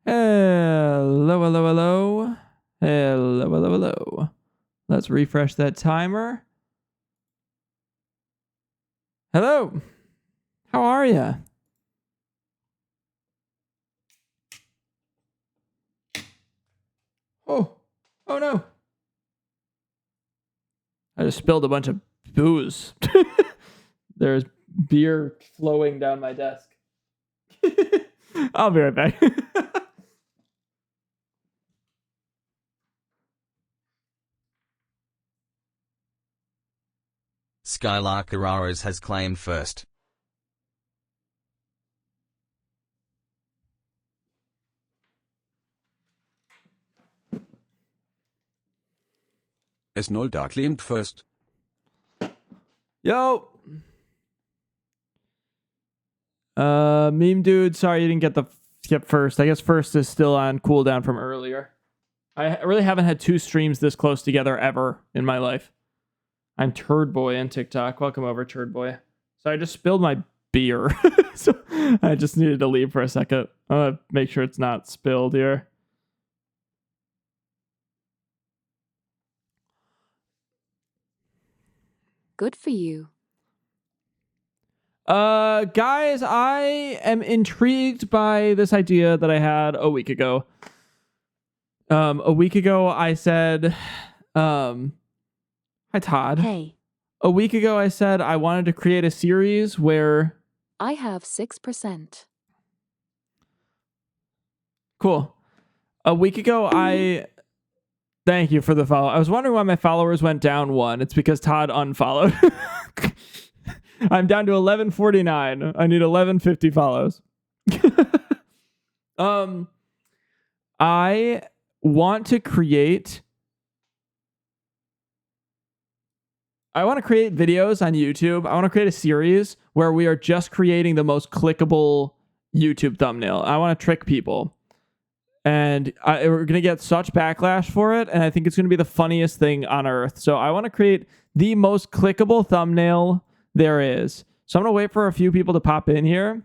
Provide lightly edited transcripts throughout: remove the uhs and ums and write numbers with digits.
Hello, hello, hello. Hello, hello, hello. Let's refresh that timer. Hello. How are you? Oh no. I just spilled a bunch of booze. There's beer flowing down my desk. I'll be right back. Skylark Araras has claimed first. Esnolda claimed first. Yo. Meme dude, sorry you didn't get the skip first. I guess first is still on cooldown from earlier. I really haven't had two streams this close together ever in my life. I'm Turd Boy on TikTok. Welcome over, Turd Boy. So I just spilled my beer. So I just needed to leave for a second. I want to make sure it's not spilled here. Good for you. Guys, I am intrigued by this idea that I had a week ago. A week ago I said, hi Todd. Hey. A week ago I said I wanted to create a series where... I have 6%. Cool. A week ago I... Thank you for the follow. I was wondering why my followers went down one. It's because Todd unfollowed. I'm down to 1149. I need 1150 follows. I want to create videos on YouTube. I want to create a series where we are just creating the most clickable YouTube thumbnail. I want to trick people. And we're going to get such backlash for it. And I think it's going to be the funniest thing on earth. So I want to create the most clickable thumbnail there is. So I'm going to wait for a few people to pop in here.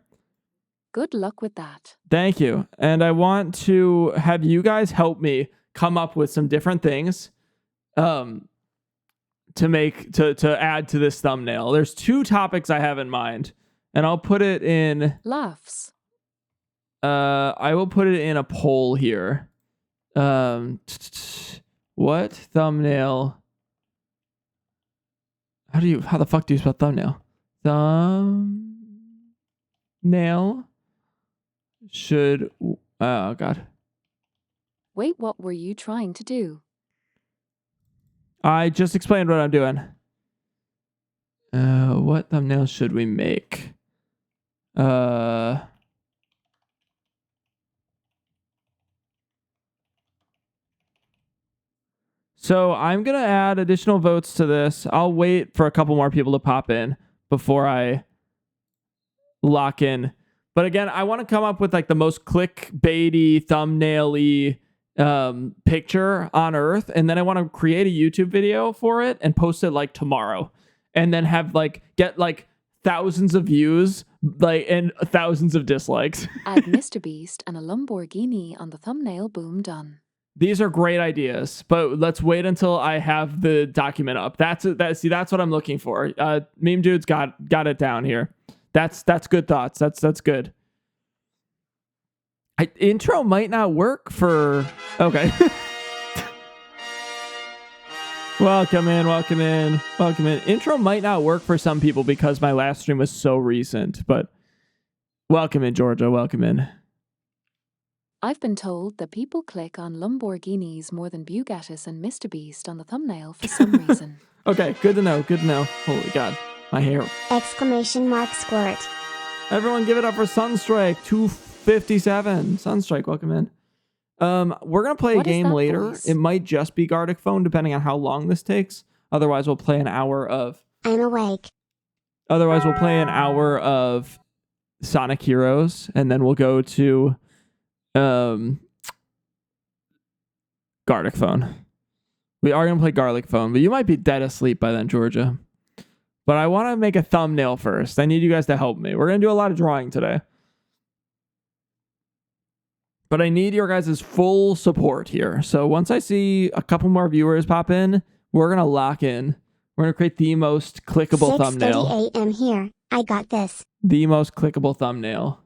Good luck with that. Thank you. And I want to have you guys help me come up with some different things to add to this thumbnail. There's two topics I have in mind. And I'll put it in... Laughs. I will put it in a poll here. What thumbnail? How the fuck do you spell thumbnail? Thumbnail should... Oh, God. Wait, what were you trying to do? I just explained what I'm doing. What thumbnail should we make? So I'm going to add additional votes to this. I'll wait for a couple more people to pop in before I lock in. But again, I want to come up with like the most clickbaity, thumbnail-y picture on earth. And then I want to create a YouTube video for it and post it like tomorrow. And then have get thousands of views and thousands of dislikes. Add Mr. Beast and a Lamborghini on the thumbnail. Boom, done. These are great ideas, but let's wait until I have the document up. That's what I'm looking for. Meme dude's got it down here. That's good thoughts. That's good. Intro might not work for... Okay. Welcome in. Intro might not work for some people because my last stream was so recent, but welcome in, Georgia. Welcome in. I've been told that people click on Lamborghinis more than Bugattis and Mr. Beast on the thumbnail for some reason. Okay, good to know. Holy God, my hair. Exclamation mark squirt. Everyone give it up for Sunstrike 257. Sunstrike, welcome in. We're going to play a game later. Voice? It might just be Gardic Phone, depending on how long this takes. Otherwise, we'll play an hour of... I'm awake. Otherwise, we'll play an hour of Sonic Heroes, and then we'll go to... Garlic Phone. We are going to play Garlic Phone, but you might be dead asleep by then, Georgia. But I want to make a thumbnail first. I need you guys to help me. We're going to do a lot of drawing today. but I need your guys' full support here. So once I see a couple more viewers pop in, we're going to lock in. We're going to create the most clickable thumbnail. 6:30 a.m. here. I got this. The most clickable thumbnail.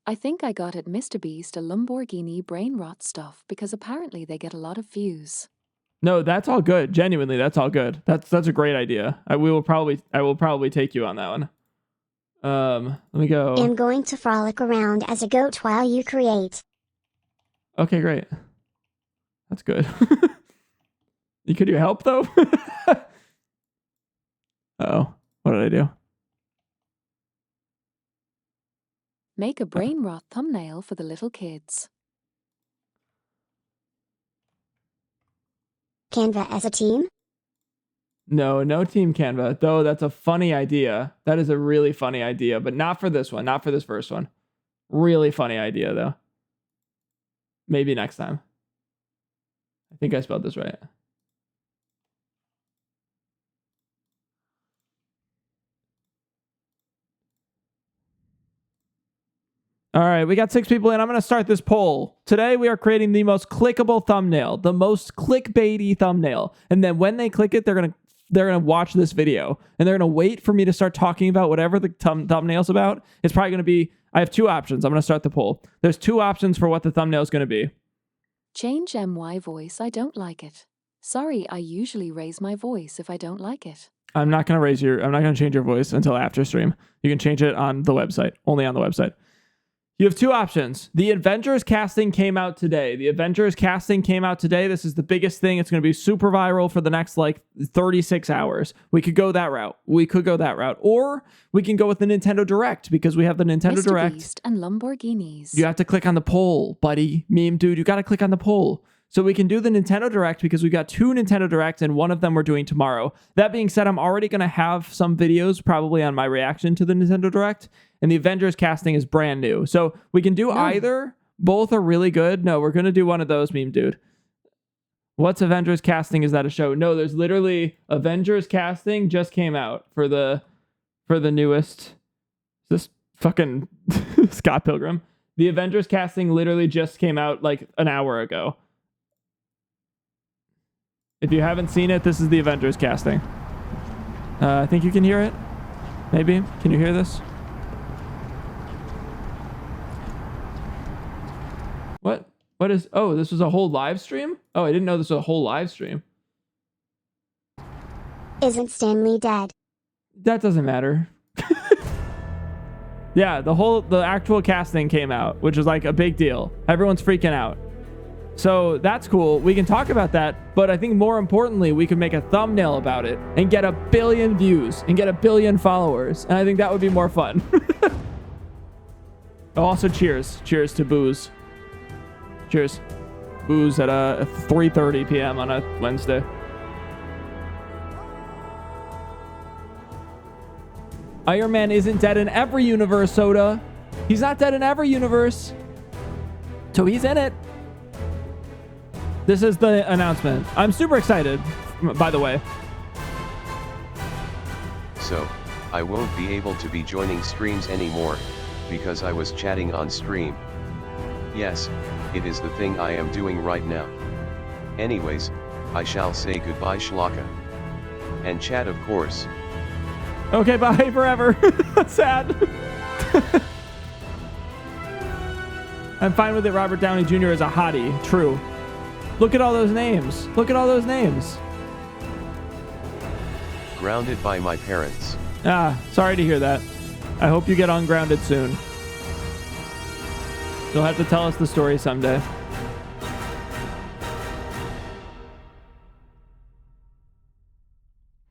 I think I got at Mr. Beast a Lamborghini brain rot stuff because apparently they get a lot of views. No, that's all good. Genuinely, that's all good. That's a great idea. I will probably take you on that one. Let me go. I'm going to frolic around as a goat while you create. Okay, great. That's good. Could you help though? Oh, what did I do? Make a brain rot thumbnail for the little kids. Canva as a team? No Team Canva. Though that's a funny idea. That is a really funny idea, but not for this one. Not for this first one. Really funny idea though. Maybe next time. I think I spelled this right. All right, we got 6 people in. I'm going to start this poll. Today, we are creating the most clickable thumbnail, the most clickbaity thumbnail. And then when they click it, they're going to watch this video. And they're going to wait for me to start talking about whatever the thumbnail's about. It's probably going to be, I have 2 options. I'm going to start the poll. There's 2 options for what the thumbnail is going to be. Change MY voice, I don't like it. Sorry, I usually raise my voice if I don't like it. I'm not going to change your voice until after stream. You can change it on the website, only on the website. You have 2 options. The Avengers casting came out today. This is the biggest thing. It's going to be super viral for the next 36 hours. We could go that route. Or we can go with the Nintendo Direct because we have the Nintendo Mr. Direct. Beast and Lamborghinis. You have to click on the poll, buddy. Meme dude, you got to click on the poll. So we can do the Nintendo Direct because we got 2 Nintendo Directs and one of them we're doing tomorrow. That being said, I'm already going to have some videos probably on my reaction to the Nintendo Direct. And the Avengers casting is brand new. So we can do either. Both are really good. No, we're going to do one of those, meme dude. What's Avengers casting? Is that a show? No, there's literally Avengers casting just came out for the newest. This fucking Scott Pilgrim. The Avengers casting literally just came out an hour ago. If you haven't seen it, this is the Avengers casting. I think you can hear it. Maybe. Can you hear this? What is... Oh, this was a whole live stream? Oh, I didn't know this was a whole live stream. Isn't Stanley dead? That doesn't matter. Yeah, the actual casting came out, which is a big deal. Everyone's freaking out. So that's cool. We can talk about that, but I think more importantly, we can make a thumbnail about it and get 1 billion views and get 1 billion followers. And I think that would be more fun. Oh, also cheers. Cheers to booze. Cheers. Booze at 3:30 p.m. on a Wednesday. Iron Man isn't dead in every universe, Soda. He's not dead in every universe. So he's in it. This is the announcement. I'm super excited, by the way. So, I won't be able to be joining streams anymore, because I was chatting on stream. Yes, it is the thing I am doing right now. Anyways, I shall say goodbye Shlaka. And chat of course. Okay, bye forever. Sad. I'm fine with it. Robert Downey Jr. is a hottie. True. Look at all those names. Look at all those names. Grounded by my parents. Sorry to hear that. I hope you get ungrounded soon. You'll have to tell us the story someday.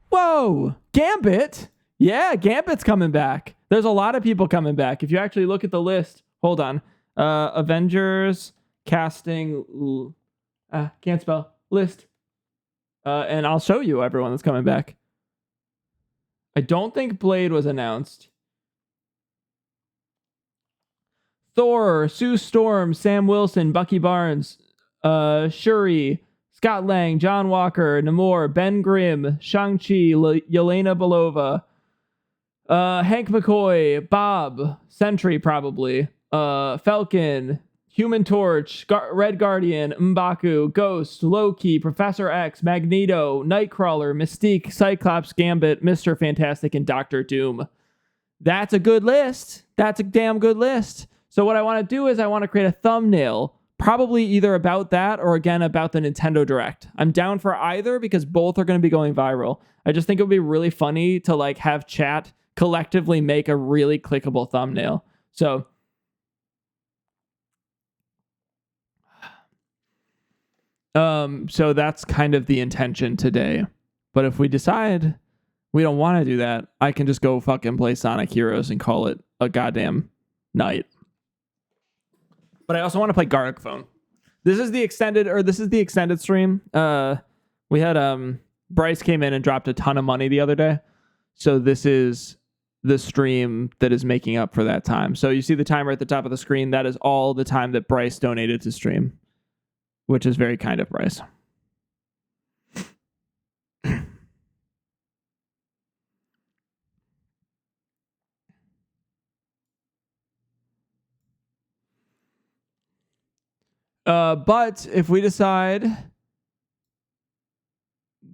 Whoa! Gambit? Yeah, Gambit's coming back. There's a lot of people coming back. If you actually look at the list, hold on. Avengers, casting, can't spell, list. And I'll show you everyone that's coming back. I don't think Blade was announced. Thor, Sue Storm, Sam Wilson, Bucky Barnes, Shuri, Scott Lang, John Walker, Namor, Ben Grimm, Shang-Chi, Yelena Belova, Hank McCoy, Bob, Sentry probably, Falcon, Human Torch, Red Guardian, M'Baku, Ghost, Loki, Professor X, Magneto, Nightcrawler, Mystique, Cyclops, Gambit, Mr. Fantastic, and Doctor Doom. That's a good list. That's a damn good list. So what I want to do is I want to create a thumbnail, probably either about that or again about the Nintendo Direct. I'm down for either because both are going to be going viral. I just think it would be really funny to like have chat collectively make a really clickable thumbnail. So that's kind of the intention today. But if we decide we don't want to do that, I can just go fucking play Sonic Heroes and call it a goddamn night. But I also want to play Garlic Phone. This is the extended stream. We had Bryce came in and dropped a ton of money the other day. So this is the stream that is making up for that time. So you see the timer at the top of the screen. That is all the time that Bryce donated to stream, which is very kind of Bryce. But if we decide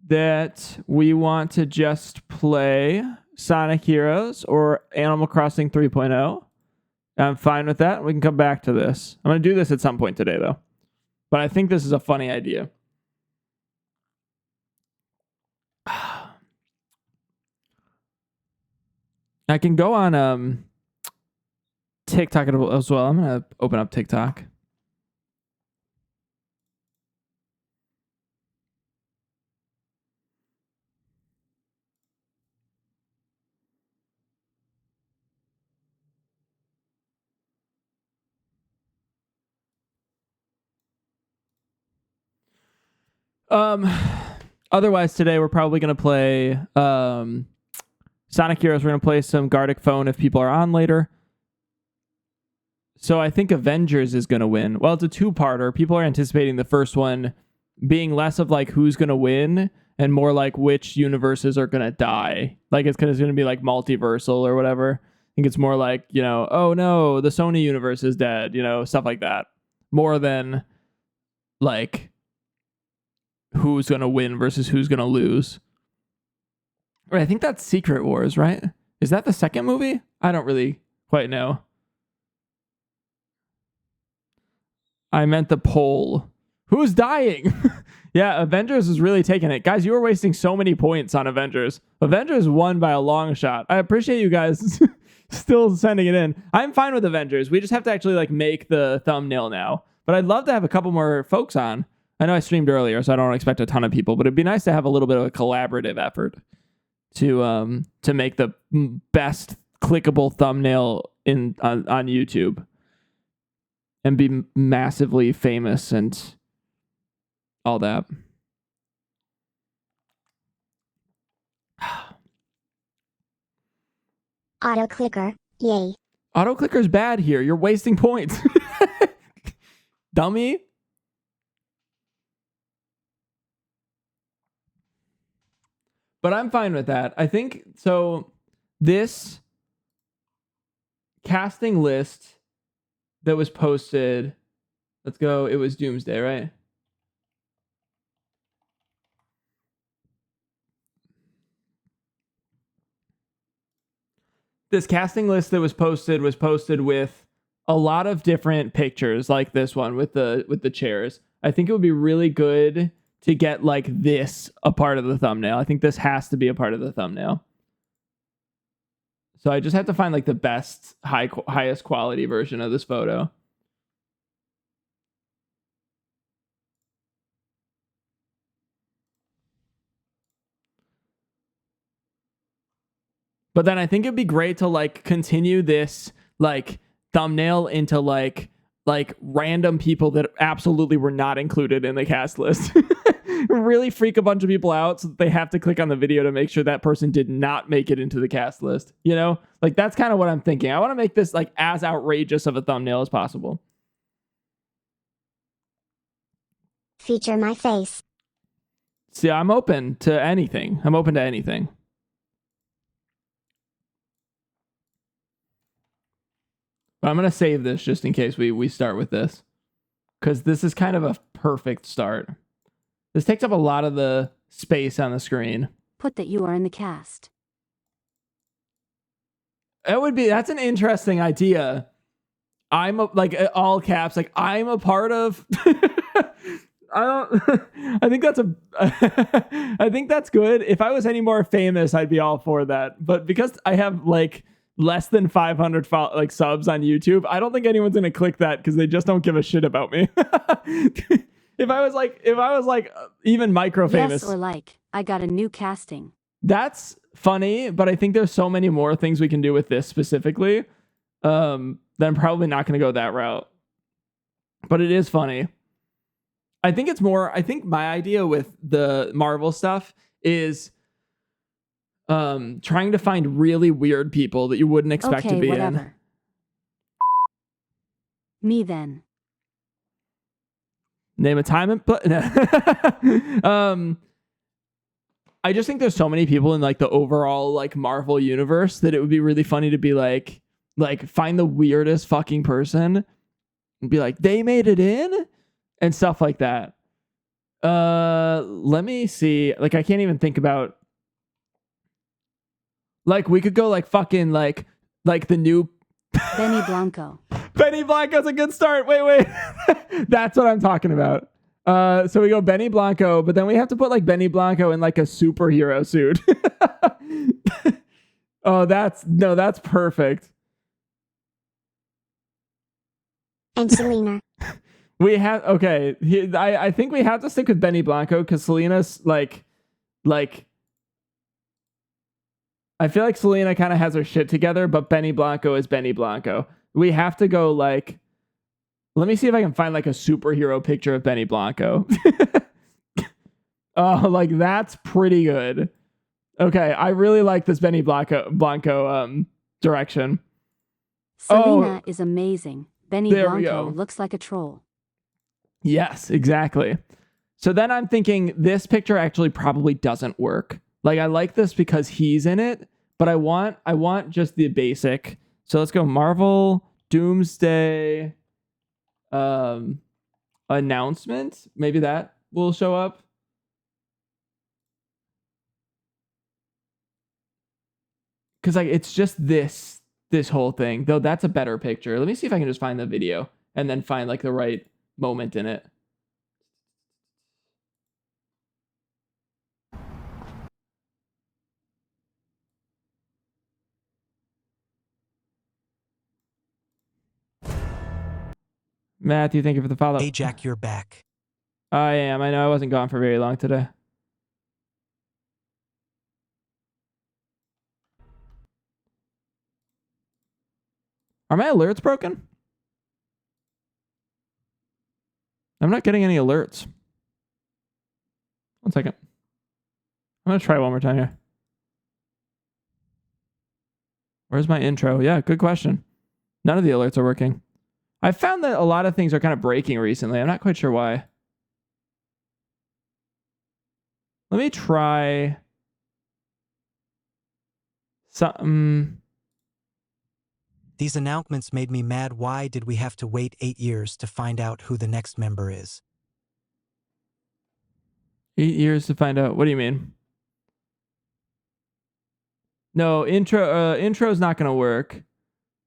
that we want to just play Sonic Heroes or Animal Crossing 3.0, I'm fine with that. We can come back to this. I'm going to do this at some point today, though. But I think this is a funny idea. I can go on TikTok as well. I'm going to open up TikTok. Otherwise today we're probably going to play Sonic Heroes. We're going to play some Garlic Phone if people are on later. So I think Avengers is going to win. Well, it's a two-parter. People are anticipating the first one being less of like who's going to win and more like which universes are going to die. Like it's going to be like multiversal or whatever. I think it's more like, you know, oh no, the Sony universe is dead, you know, stuff like that. More than like who's going to win versus who's going to lose. Right, I think that's Secret Wars, right? Is that the second movie? I don't really quite know. I meant the poll. Who's dying? Yeah, Avengers is really taking it. Guys, you were wasting so many points on Avengers. Avengers won by a long shot. I appreciate you guys still sending it in. I'm fine with Avengers. We just have to actually like make the thumbnail now. But I'd love to have a couple more folks on. I know I streamed earlier, so I don't expect a ton of people, but it'd be nice to have a little bit of a collaborative effort to make the best clickable thumbnail on YouTube and be massively famous and all that. Auto clicker, yay. Auto clicker's bad here. You're wasting points. Dummy. But I'm fine with that. I think so. This casting list that was posted, let's go. It was Doomsday, right? This casting list that was posted with a lot of different pictures, like this one with the chairs. I think it would be really good to get like this a part of the thumbnail. I think this has to be a part of the thumbnail. So I just have to find like the best highest quality version of this photo. But then I think it'd be great to like continue this like thumbnail into like random people that absolutely were not included in the cast list. really freak a bunch of people out so that they have to click on the video to make sure that person did not make it into the cast list. You know, like that's kind of what I'm thinking. I want to make this like as outrageous of a thumbnail as possible. Feature my face. See, I'm open to anything. I'm open to anything. But I'm going to save this just in case we start with this, because this is kind of a perfect start. This takes up a lot of the space on the screen. Put that you are in the cast. That's an interesting idea. I'm like all caps, like I'm a part of. I think that's good. If I was any more famous, I'd be all for that. But because I have like less than 500 subs on YouTube, I don't think anyone's gonna click that because they just don't give a shit about me. If I was like even micro famous, Yes, or like, I got a new casting. That's funny, but I think there's so many more things we can do with this specifically. That I'm probably not going to go that route. But it is funny. I think my idea with the Marvel stuff is trying to find really weird people that you wouldn't expect to be in. Me then. Name a time and I just think there's so many people in like the overall like Marvel universe that it would be really funny to be like find the weirdest fucking person and be like, they made it in and stuff like that. Let me see. Like, I can't even think about, like, we could go like fucking like the new Benny Blanco. Benny Blanco's a good start. Wait. That's what I'm talking about. So we go Benny Blanco, but then we have to put like Benny Blanco in like a superhero suit. Oh, that's perfect. And Selena. I think we have to stick with Benny Blanco because Selena's like I feel like Selena kind of has her shit together, but Benny Blanco is Benny Blanco. We have to go like, let me see if I can find like a superhero picture of Benny Blanco. Oh, like that's pretty good. Okay, I really like this Benny Blanco direction. Selena is amazing. Benny There we Blanco go. looks like a troll. Yes, exactly. So then I'm thinking this picture actually probably doesn't work. Like I like this because he's in it, but I want just the basic. So let's go Marvel Doomsday announcement. Maybe that will show up. Cause like it's just this whole thing. Though that's a better picture. Let me see if I can just find the video and then find like the right moment in it. Matthew, thank you for the follow. Hey Jack, you're back. I am. I know I wasn't gone for very long today. Are my alerts broken? I'm not getting any alerts. One second. I'm going to try one more time here. Where's my intro? Yeah, good question. None of the alerts are working. I found that a lot of things are kind of breaking recently. I'm not quite sure why. Let me try something. These announcements made me mad. Why did we have to wait 8 years to find out who the next member is? 8 years to find out. What do you mean? No, intro's not going to work.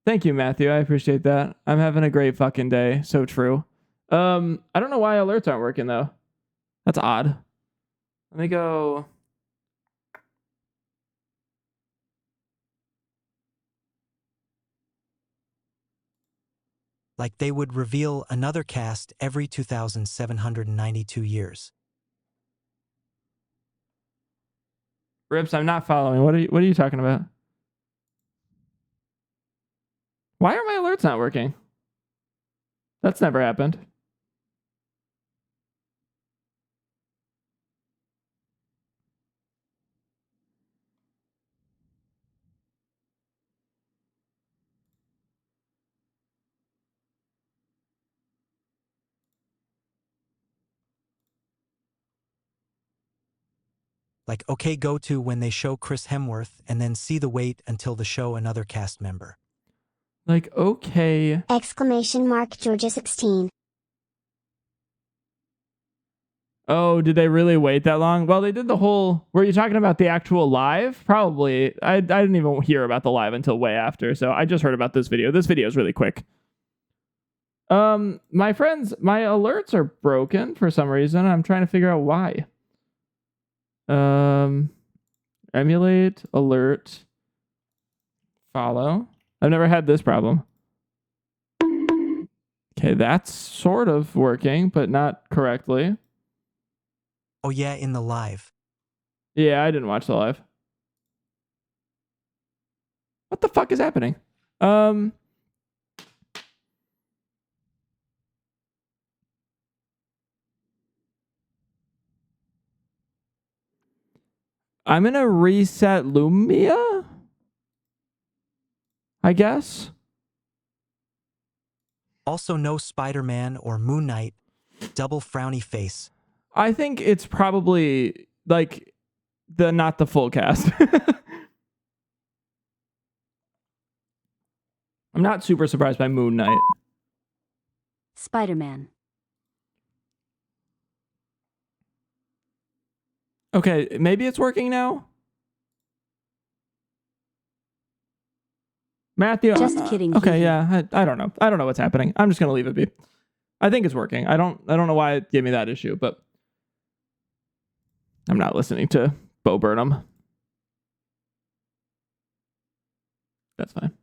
Thank you, Matthew. I appreciate that. I'm having a great fucking day. So true. I don't know why alerts aren't working though. That's odd. Let me go. Like they would reveal another cast every 2,792 years. Rips, I'm not following. What are you talking about? Why are my alerts not working? That's never happened. Like, okay, go to when they show Chris Hemsworth and then see the wait until the show another cast member. Like, okay. Exclamation mark Georgia 16. Oh, did they really wait that long? Well, they did the whole... Were you talking about the actual live? Probably. I didn't even hear about the live until way after, so I just heard about this video. This video is really quick. My friends, my alerts are broken for some reason. I'm trying to figure out why. Emulate, alert, follow. I've never had this problem. Okay, that's sort of working, but not correctly. Oh yeah, in the live. Yeah, I didn't watch the live. What the fuck is happening? I'm gonna reset Lumia, I guess. Also no Spider-Man or Moon Knight. Double frowny face. I think it's probably like not the full cast. I'm not super surprised by Moon Knight. Spider-Man. Okay, maybe it's working now. Matthew. Just kidding. Okay, Hee hee. yeah. I don't know. I don't know what's happening. I'm just gonna leave it be. I think it's working. I don't know why it gave me that issue, but I'm not listening to Bo Burnham. That's fine.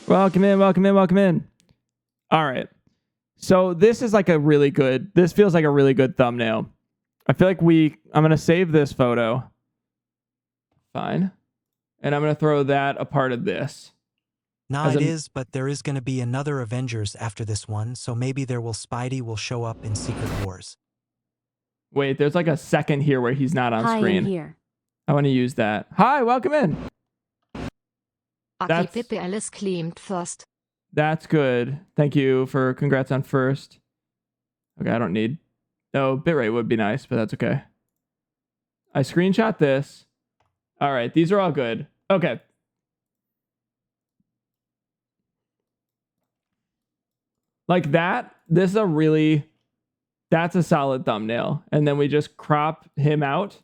Welcome in, welcome in, welcome in. All right. So this is like this feels like a really good thumbnail. I feel like I'm going to save this photo. Fine. And I'm going to throw that a part of this. Nah, it is, but there is going to be another Avengers after this one, so maybe Spidey will show up in Secret Wars. Wait, there's like a second here where he's not on Hi, screen. in here. I want to use that. Hi, welcome in. Aki Pippe alles claimed first. That's good. Thank you for congrats on first. Okay, I don't need... No, bitrate would be nice, but that's okay. I screenshot this. All right, these are all good. Okay. Like that, this is that's a solid thumbnail. And then we just crop him out.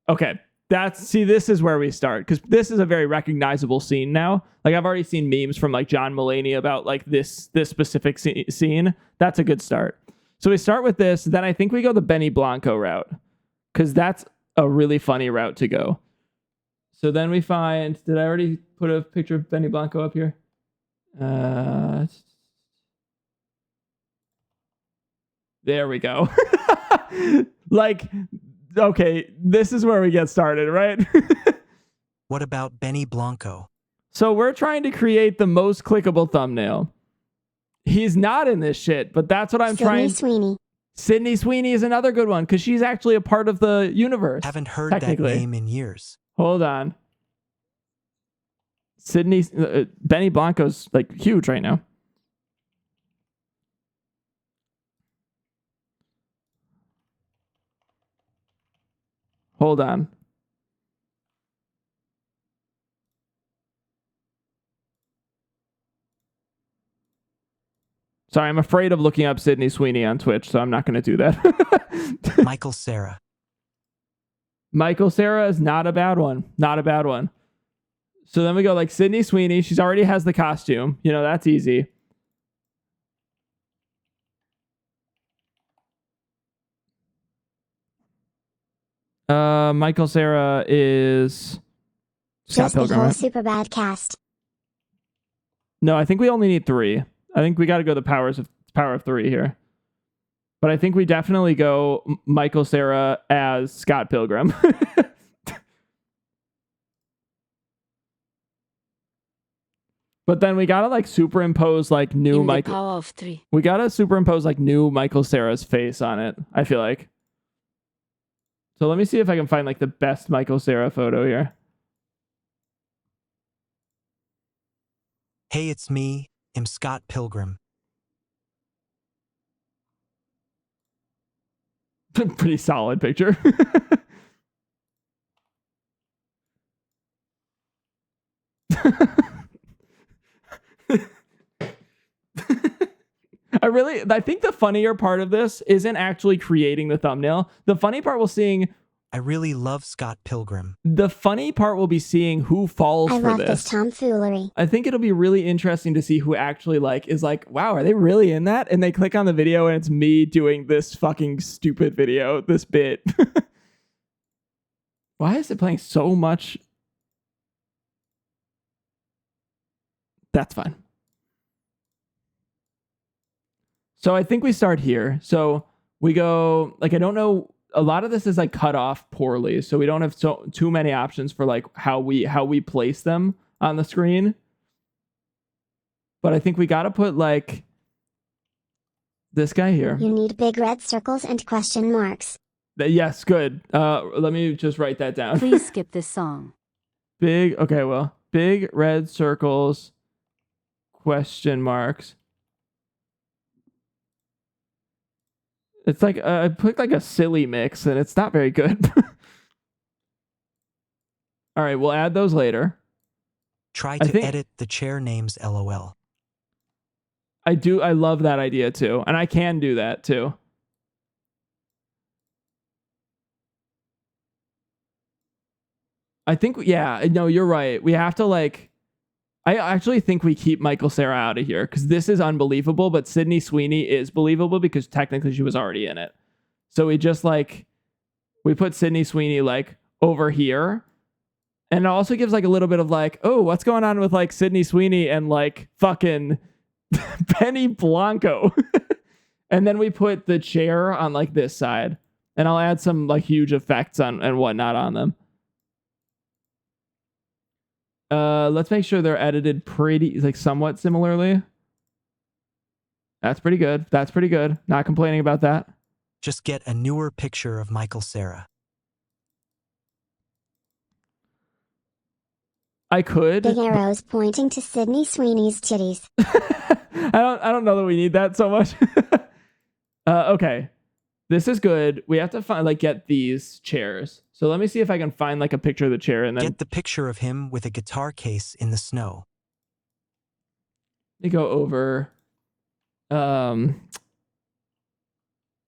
Okay. This is where we start, because this is a very recognizable scene now. Like I've already seen memes from like John Mulaney about like this specific scene. That's a good start. So we start with this. Then I think we go the Benny Blanco route, because that's a really funny route to go. So then we find, did I already put a picture of Benny Blanco up here? There we go. Like, okay, this is where we get started, right? What about Benny Blanco? So we're trying to create the most clickable thumbnail. He's not in this shit, but that's what I'm trying. Sweeney. Sydney Sweeney is another good one, because she's actually a part of the universe. Haven't heard that name in years. Hold on. Benny Blanco's like huge right now. Hold on. Sorry, I'm afraid of looking up Sydney Sweeney on Twitch, so I'm not going to do that. Michael Cera. Michael Cera is not a bad one. Not a bad one. So then we go like Sydney Sweeney. She's already has the costume. You know, that's easy. Michael Cera is Scott Just the Pilgrim. whole Right? Superbad cast. No, I think we only need 3. I think we got to go the power of 3 here. But I think we definitely go Michael Cera as Scott Pilgrim. But then we got to like superimpose like new Michael. Power of 3. We got to superimpose like new Michael Cera's face on it, I feel like. So let me see if I can find like the best Michael Cera photo here. Hey, it's me. I'm Scott Pilgrim. Pretty solid picture. I think the funnier part of this isn't actually creating the thumbnail. The funny part I really love Scott Pilgrim. the funny part will be seeing who falls I for love this. this tomfoolery. I think it'll be really interesting to see who actually is like, wow, are they really in that? And they click on the video and it's me doing this fucking stupid video, this bit. Why is it playing so much? That's fine. So I think we start here. So we go, like, I don't know. A lot of this is like cut off poorly. So we don't have too many options for like how we place them on the screen. But I think we got to put like this guy here. You need big red circles and question marks. Yes, good. Let me just write that down. Please skip this song. Big red circles, question marks. It's like I put like a silly mix and it's not very good. All right, we'll add those later. Try to edit the chair names LOL. I love that idea too. And I can do that too. I think, yeah, no, you're right. We have to like, I actually think we keep Michael Cera out of here because this is unbelievable, but Sydney Sweeney is believable because technically she was already in it. So we just like, we put Sydney Sweeney like over here. And it also gives like a little bit of like, oh, what's going on with like Sydney Sweeney and like fucking Benny Blanco. And then we put the chair on like this side. And I'll add some like huge effects on and whatnot on them. Let's make sure they're edited pretty, like somewhat similarly. That's pretty good. That's pretty good. Not complaining about that. Just get a newer picture of Michael Cera. I could. Big arrows pointing to Sydney Sweeney's titties. I don't know that we need that so much. Okay. This is good. We have to get these chairs. So let me see if I can find like a picture of the chair and then Get the picture of him with a guitar case in the snow. let me go over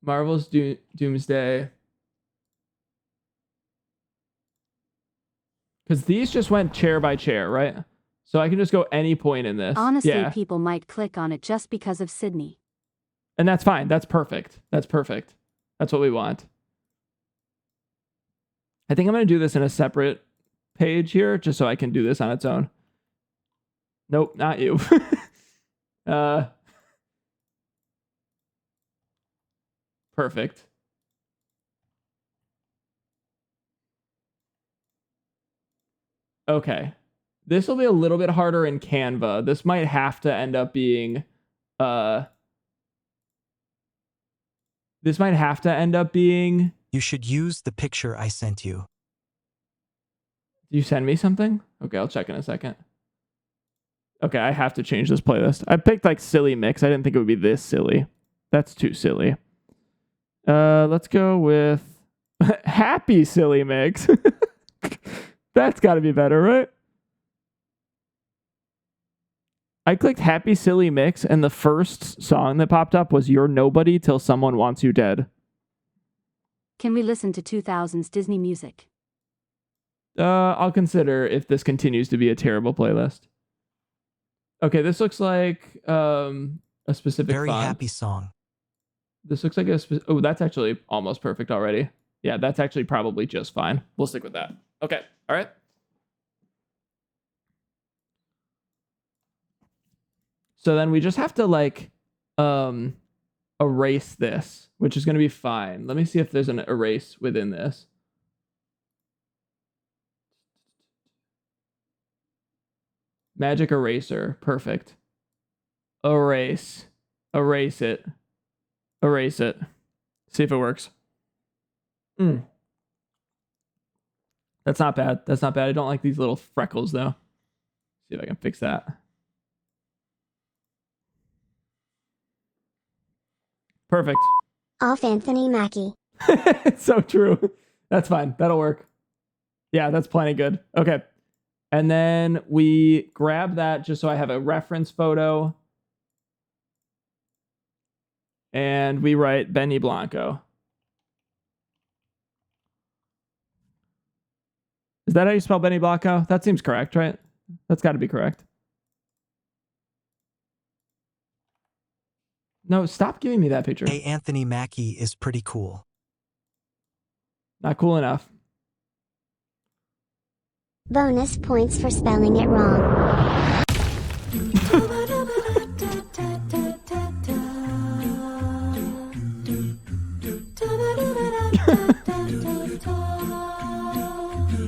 Marvel's Doomsday. Because these just went chair by chair, right? So I can just go any point in this. Honestly, yeah. people might click on it just because of Sydney. And that's fine. That's perfect. That's perfect. That's what we want. I think I'm going to do this in a separate page here just so I can do this on its own. Nope, not you. Perfect. Okay. This will be a little bit harder in Canva. This might have to end up being You should use the picture I sent you. You send me something? Okay, I'll check in a second. Okay, I have to change this playlist. I picked like silly mix. I didn't think it would be this silly. That's too silly. Let's go with happy silly mix. That's got to be better, right? I clicked happy silly mix and the first song that popped up was You're Nobody Till Someone Wants You Dead. Can we listen to 2000s Disney music? I'll consider if this continues to be a terrible playlist. Okay, this looks like a specific Very font. happy song. This looks like oh, that's actually almost perfect already. Yeah, that's actually probably just fine. We'll stick with that. Okay, all right. So then we just have to like erase this, which is going to be fine. Let me see if there's an erase within this. Magic eraser. Perfect. Erase. Erase it. Erase it. See if it works. That's not bad. That's not bad. I don't like these little freckles though. See if I can fix that. Perfect. Off Anthony Mackie. It's so true. That's fine. That'll work. Yeah, that's plenty good. Okay. And then we grab that just so I have a reference photo. And we write Benny Blanco. Is that how you spell Benny Blanco? That seems correct, right? That's got to be correct. No, stop giving me that picture. Hey, Anthony Mackie is pretty cool. Not cool enough. Bonus points for spelling it wrong.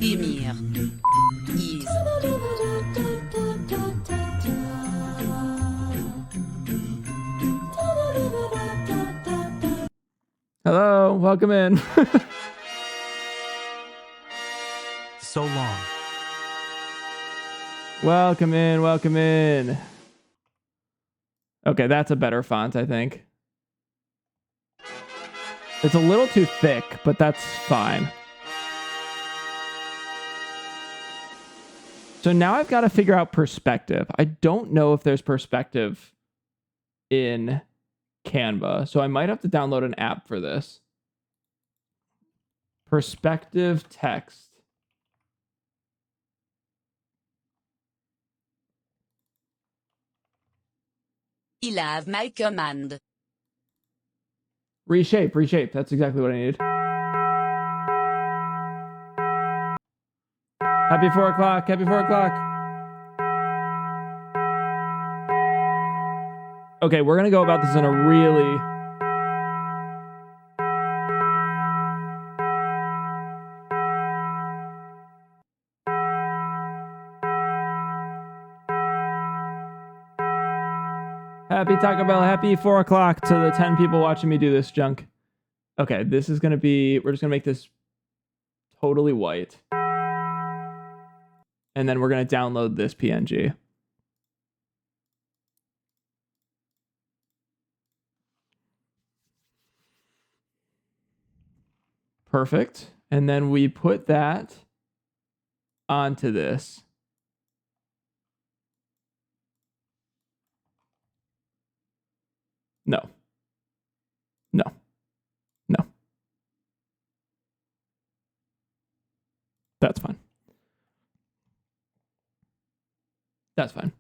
Emir. Is. Hello, welcome in. So long. Welcome in, welcome in. Okay, that's a better font, I think. It's a little too thick, but that's fine. So now I've got to figure out perspective. I don't know if there's perspective in Canva, so I might have to download an app for this. Perspective text. Il have my command. Reshape. That's exactly what I needed. Happy 4 o'clock. Happy 4 o'clock. Okay, we're going to go about this in a really... Happy Taco Bell. Happy 4 o'clock to the 10 people watching me do this junk. Okay, this is going to be... We're just going to make this totally white. And then we're going to download this PNG. Perfect. And then we put that onto this. No. That's fine. That's fine.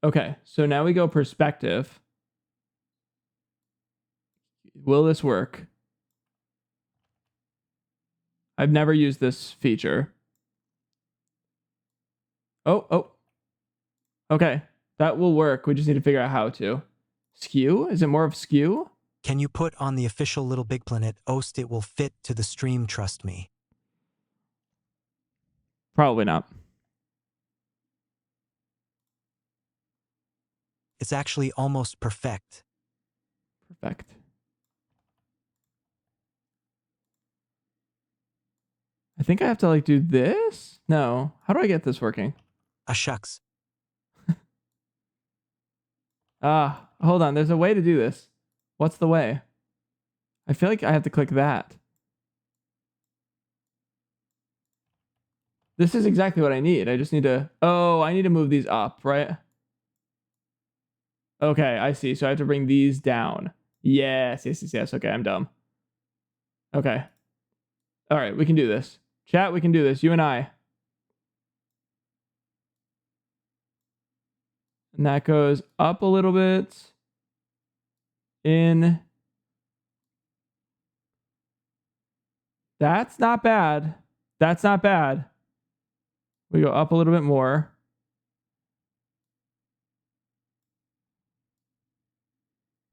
Okay, so now we go perspective. Will this work? I've never used this feature. Oh. Okay, that will work. We just need to figure out how to. Skew? Is it more of skew? Can you put on the official Little Big Planet Oast? It will fit to the stream, trust me. Probably not. It's actually almost perfect. Perfect. I think I have to like do this? No. How do I get this working? Shucks. Hold on. There's a way to do this. What's the way? I feel like I have to click that. This is exactly what I need. I just need to... Oh, I need to move these up, right? Okay, I see. So I have to bring these down. Yes. Okay, I'm dumb. Okay. All right, we can do this. Chat, we can do this. You and I. And that goes up a little bit. In. That's not bad. That's not bad. We go up a little bit more.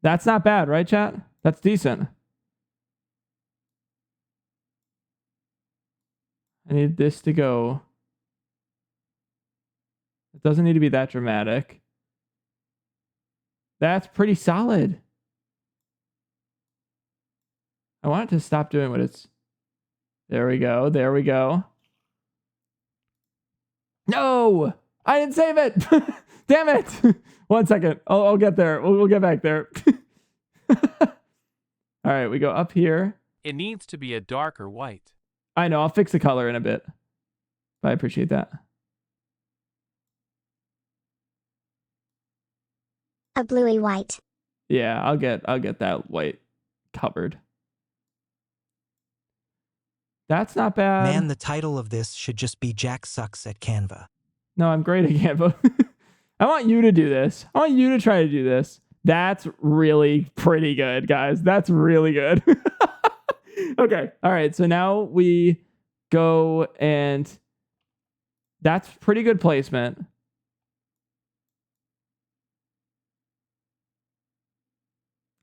That's not bad, right, chat? That's decent. I need this to go. It doesn't need to be that dramatic. That's pretty solid. I want it to stop doing what it's... There we go. There we go. No! I didn't save it. Damn it. 1 second. I'll get there. We'll get back there. All right, we go up here. It needs to be a darker white. I know. I'll fix the color in a bit. But I appreciate that. A bluey white. Yeah, I'll get that white covered. That's not bad. Man, the title of this should just be Jack Sucks at Canva. No, I'm great at Canva. I want you to do this. I want you to try to do this. That's really pretty good, guys. That's really good. Okay. All right. So now we go and that's pretty good placement.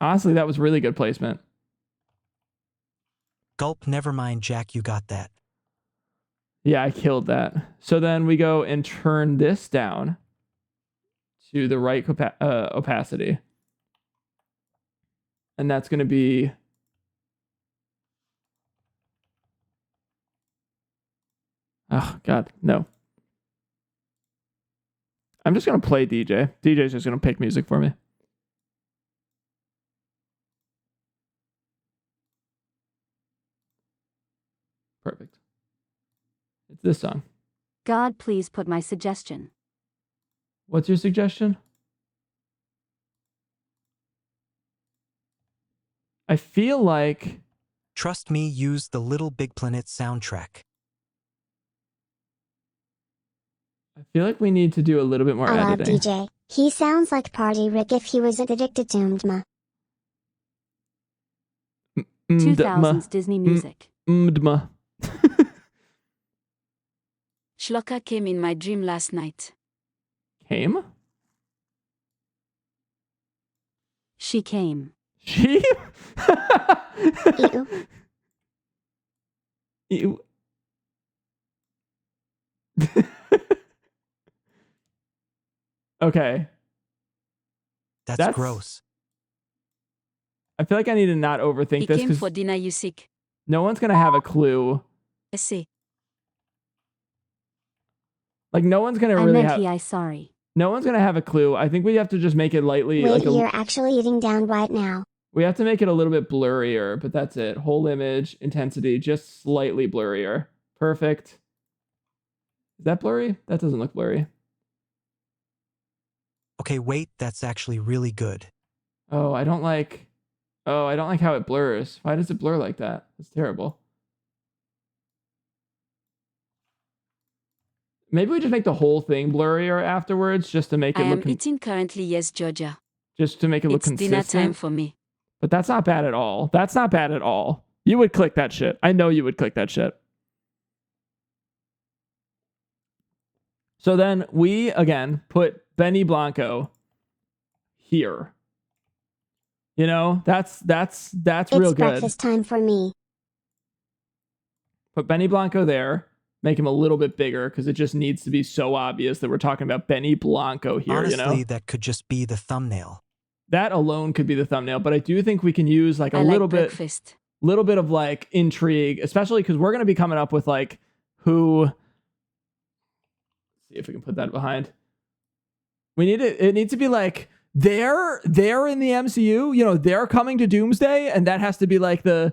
Honestly, that was really good placement. Gulp, never mind, Jack, you got that. Yeah, I killed that. So then we go and turn this down to the right opacity. And that's going to be... Oh, God, no. I'm just going to play DJ. DJ's just going to pick music for me. Perfect. It's this song. God, please put my suggestion. What's your suggestion? I feel like... Trust me, use the Little Big Planet soundtrack. I feel like we need to do a little bit more I love editing. DJ. He sounds like Party Rick if he was addicted to Mdma. 2000s Disney music. Mdma. Shloka came in my dream last night. Came? She came. She? Ew. Ew. Okay. That's gross. I feel like I need to not overthink He this came because for dinner, you sick. no one's going to have a clue. Essay. Like, no one's going to I really meant have... he, I sorry. No one's going to have a clue. I think we have to just make it lightly... Wait, like you're actually eating down right now. We have to make it a little bit blurrier, but that's it. Whole image, intensity, just slightly blurrier. Perfect. Is that blurry? That doesn't look blurry. Okay, wait, that's actually really good. Oh, I don't like how it blurs. Why does it blur like that? That's terrible. Maybe we just make the whole thing blurrier afterwards, just to make I it am look eating currently, yes, Georgia. just to make it look It's dinner consistent. time for me. But that's not bad at all. That's not bad at all. You would click that shit. I know you would click that shit. So then we again put Benny Blanco here. You know, that's It's real good. breakfast time for me. Put Benny Blanco there. Make him a little bit bigger because it just needs to be so obvious that we're talking about Benny Blanco here. Honestly, you know, that could just be the thumbnail. that alone could be the thumbnail. But I do think we can use like a I little like bit. breakfast. Little bit of like intrigue, especially because we're going to be coming up with like who. Let's see if we can put that behind. We need it. It needs to be like they're in the MCU. You know, they're coming to Doomsday, and that has to be like the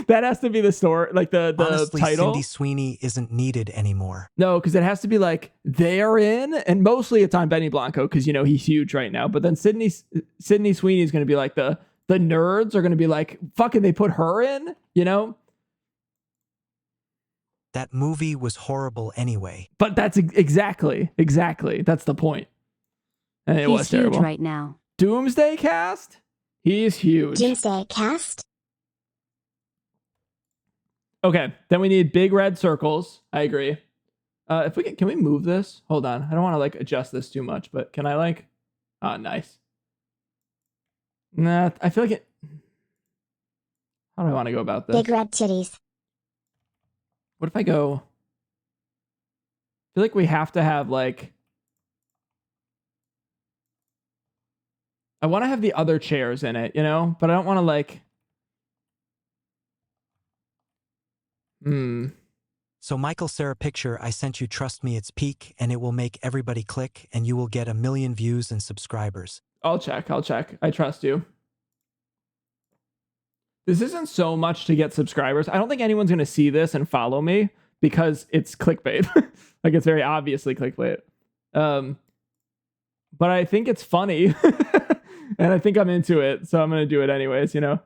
that has to be the story, like the Honestly, title. Cindy Sweeney isn't needed anymore. No, because it has to be like they're in, and mostly it's on Benny Blanco because you know he's huge right now. But then Sydney Sweeney is going to be like the nerds are going to be like, fucking, they put her in, you know? That movie was horrible anyway. But that's exactly. That's the point. And it He's was huge terrible. right now. Doomsday Cast? He's huge. Doomsday Cast? Okay, then we need big red circles. I agree. If we can we move this? Hold on. I don't want to like adjust this too much, but can I like... Oh, nice. Nah, I feel like it... How do I want to go about this? Big red titties. What if I go... I feel like we have to have like... I want to have the other chairs in it, you know? But I don't want to like... So Michael Sarah picture I sent you, trust me, it's peak, and it will make everybody click, and you will get 1 million views and subscribers. I'll check. I trust you. This isn't so much to get subscribers. I don't think anyone's going to see this and follow me because it's clickbait. Like, it's very obviously clickbait. But I think it's funny. And I think I'm into it, so I'm going to do it anyways, you know?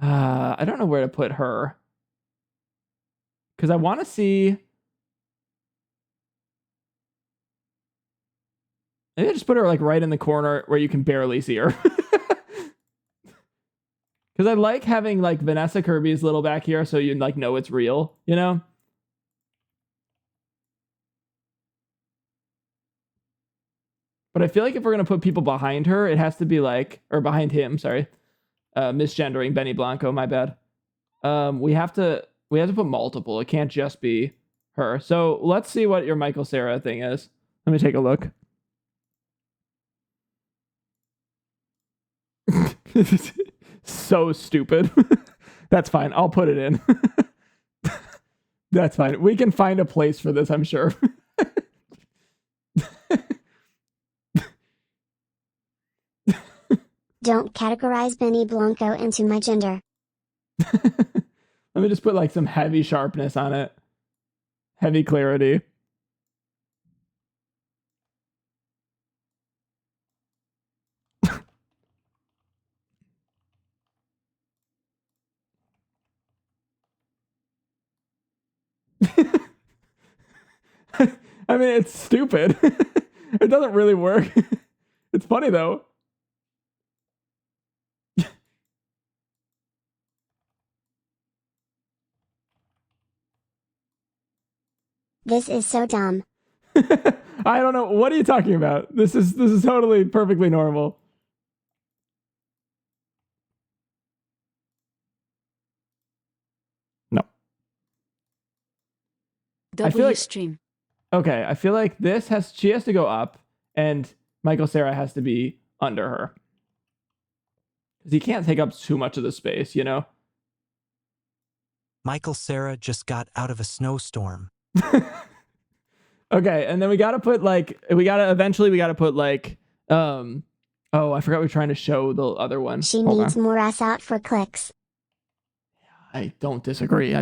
I don't know where to put her. Because I want to see... Maybe I just put her like right in the corner where you can barely see her. Because I like having like Vanessa Kirby's little back here so you like know it's real, you know? But I feel like if we're going to put people behind her, it has to be like, or behind him, sorry. Misgendering Benny Blanco, my bad. We have to put multiple. It can't just be her. So let's see what your Michael Cera thing is. Let me take a look. So stupid. That's fine. I'll put it in. That's fine. We can find a place for this, I'm sure. Don't categorize Benny Blanco into my gender. Let me just put like some heavy sharpness on it. Heavy clarity. I mean, it's stupid. It doesn't really work. It's funny though. This is so dumb. I don't know. What are you talking about? This is totally perfectly normal. No. W stream. Okay, I feel like she has to go up and Michael Cera has to be under her. Because he can't take up too much of the space, you know? Michael Cera just got out of a snowstorm. Okay, and then we gotta put like oh, I forgot we were trying to show the other one. She Hold needs on. more ass out for clicks. I don't disagree.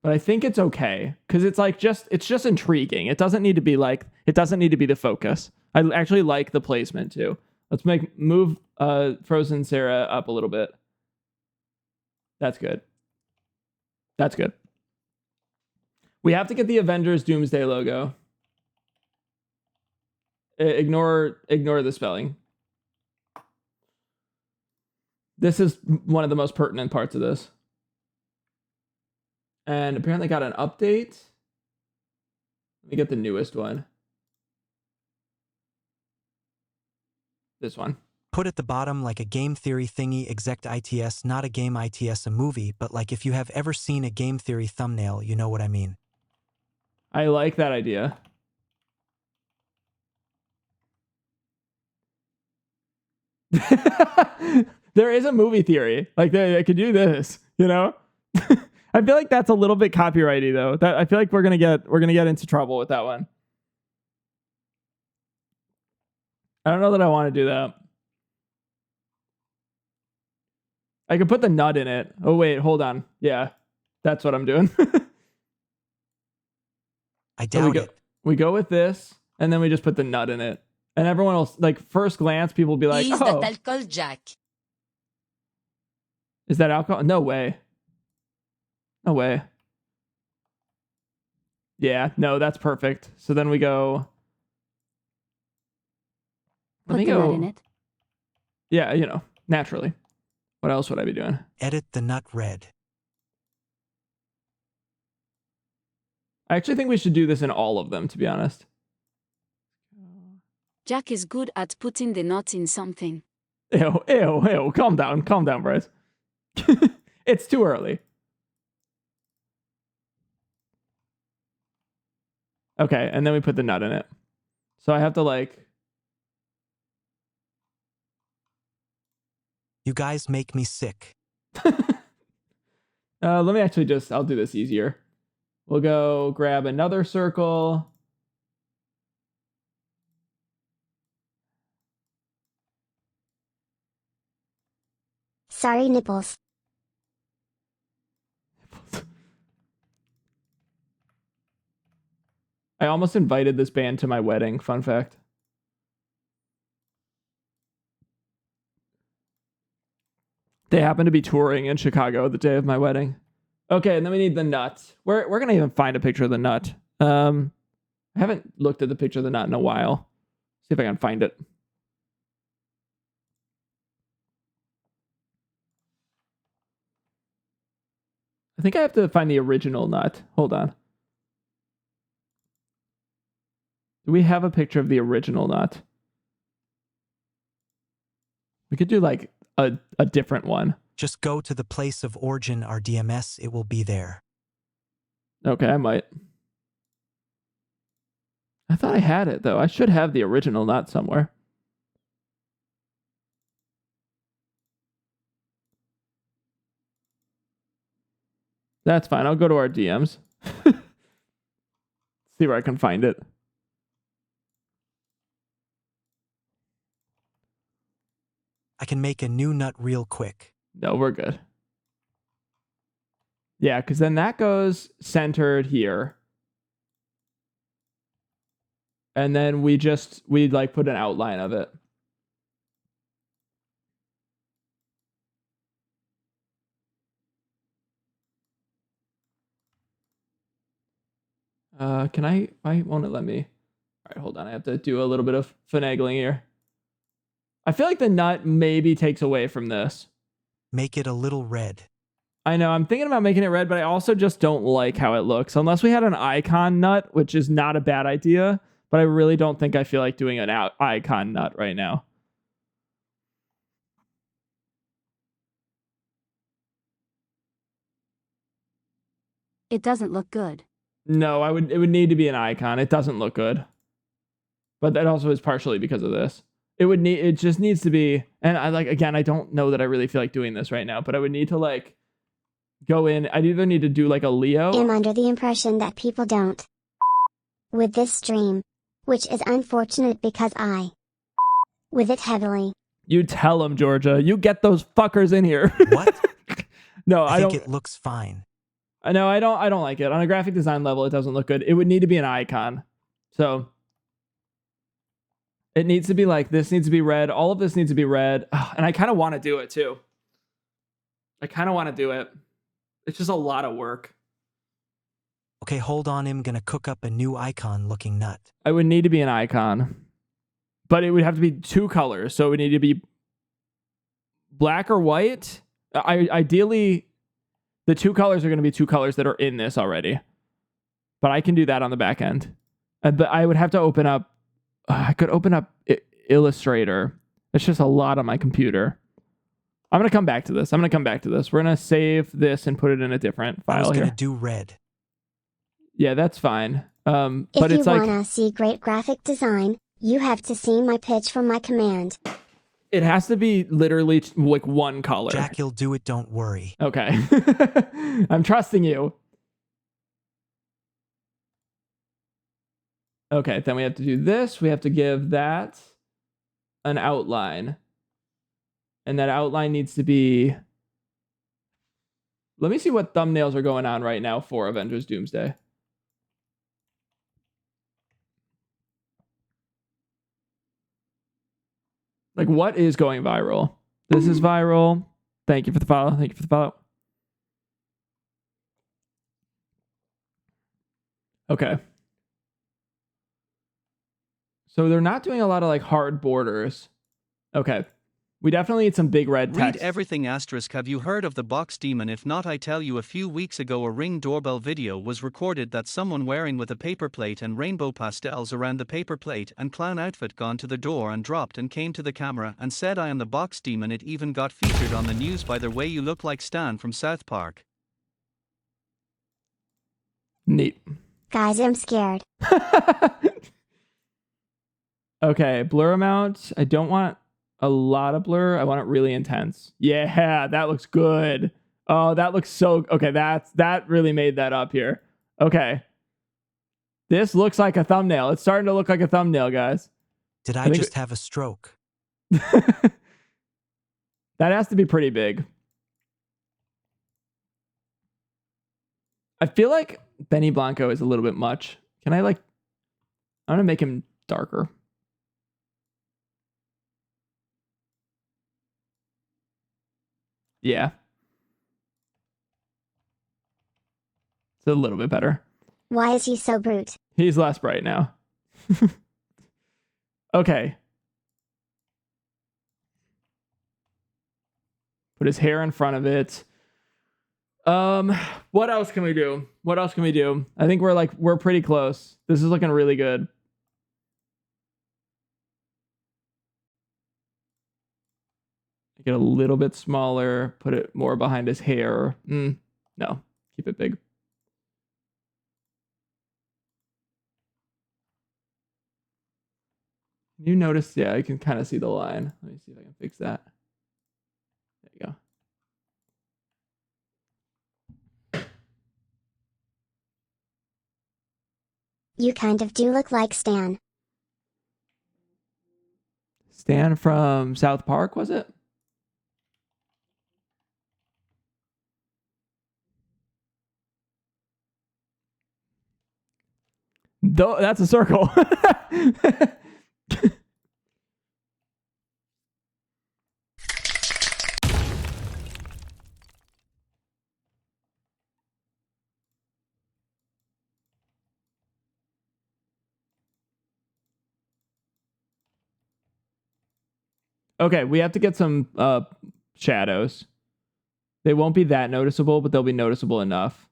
But I think it's okay because it's like it's just intriguing. It doesn't need to be the focus. I actually like the placement too. Let's move Frozen Sarah up a little bit. That's good. We have to get the Avengers Doomsday logo. Ignore the spelling. This is one of the most pertinent parts of this. And apparently got an update. Let me get the newest one. This one. Put at the bottom like a game theory thingy exec ITS, not a game ITS a movie, but like if you have ever seen a game theory thumbnail, you know what I mean. I like that idea. There is a movie theory. Like they could do this, you know? I feel like that's a little bit copyrighty though. I feel like we're gonna get into trouble with that one. I don't know that I want to do that. I could put the nut in it. Oh wait, hold on. Yeah, that's what I'm doing. I doubt it. We go with this, and then we just put the nut in it. And everyone else, like, first glance, people will be like, Is oh. that alcohol, Jack? Is that alcohol? No way. No way. Yeah, no, that's perfect. So then we go... Put the nut in it. Yeah, you know, naturally. What else would I be doing? Edit the nut red. I actually think we should do this in all of them, to be honest. Jack is good at putting the nut in something. Ew. Calm down, Bryce. It's too early. Okay, and then we put the nut in it. So I have to like... You guys make me sick. Let me actually I'll do this easier. We'll go grab another circle. Sorry, nipples. I almost invited this band to my wedding. Fun fact. They happen to be touring in Chicago the day of my wedding. Okay, and then we need the nut. We're gonna even find a picture of the nut. I haven't looked at the picture of the nut in a while. See if I can find it. I think I have to find the original nut. Hold on. Do we have a picture of the original nut? We could do like a different one. Just go to the place of origin, our DMS, it will be there. Okay, I might. I thought I had it, though. I should have the original nut somewhere. That's fine. I'll go to our DMs. See where I can find it. I can make a new nut real quick. No, we're good. Yeah, because then that goes centered here. And then we like put an outline of it. Why won't it let me? All right, hold on. I have to do a little bit of finagling here. I feel like the nut maybe takes away from this. Make it a little red. I know, I'm thinking about making it red, but I also just don't like how it looks. Unless we had an icon nut, which is not a bad idea, but I really don't think I feel like doing an icon nut right now. It doesn't look good. No, it would need to be an icon. It doesn't look good. But that also is partially because of this. It just needs to be, and I don't know that I really feel like doing this right now, but I would need to like go in. I'd either need to do like a Leo. I'm under the impression that people don't. With this stream. Which is unfortunate because I. With it heavily. You tell them, Georgia. You get those fuckers in here. What? No, I think it looks fine. I know, I don't like it. On a graphic design level, it doesn't look good. It would need to be an icon. So it needs to be like, this needs to be red. All of this needs to be red. And I kind of want to do it too. I kind of want to do it. It's just a lot of work. Okay, hold on. I'm gonna cook up a new icon looking nut. I would need to be an icon. But it would have to be two colors. So it would need to be black or white. Ideally, the two colors are going to be two colors that are in this already. But I can do that on the back end. But I would have to open up. I could open up Illustrator. It's just a lot on my computer. I'm going to come back to this. We're going to save this and put it in a different file here. I was going to do red. Yeah, that's fine. But if it's you like, want to see great graphic design, you have to see my pitch for my command. it has to be literally like one color. Jack, you'll do it. Don't worry. Okay. I'm trusting you. Okay, then we have to do this. We have to give that an outline. And that outline needs to be... Let me see what thumbnails are going on right now for Avengers Doomsday. Like, what is going viral? This is viral. Thank you for the follow. Okay. So they're not doing a lot of like hard borders. Okay. We definitely need some big red text. Read everything asterisk. Have you heard of the box demon? If not, I tell you, a few weeks ago a Ring doorbell video was recorded that someone wearing with a paper plate and rainbow pastels around the paper plate and clown outfit gone to the door and dropped and came to the camera and said, "I am the box demon." It even got featured on the news. By the way, you look like Stan from South Park. Neat. Guys, I'm scared. Okay, blur amount. I don't want a lot of blur. I want it really intense. Yeah, that looks good. Oh, that looks so... Okay, that really made that up here. Okay. This looks like a thumbnail. It's starting to look like a thumbnail, guys. Did I just have a stroke? That has to be pretty big. I feel like Benny Blanco is a little bit much. Can I like... I'm going to make him darker. Yeah. It's a little bit better. Why is he so brute? He's less bright now. Okay. Put his hair in front of it. What else can we do? What else can we do? I think we're pretty close. This is looking really good. Make it a little bit smaller. Put it more behind his hair. No, keep it big. You notice? Yeah, I can kind of see the line. Let me see if I can fix that. There you go. You kind of do look like Stan. Stan from South Park, was it? That's a circle. Okay, we have to get some shadows. They won't be that noticeable, but they'll be noticeable enough.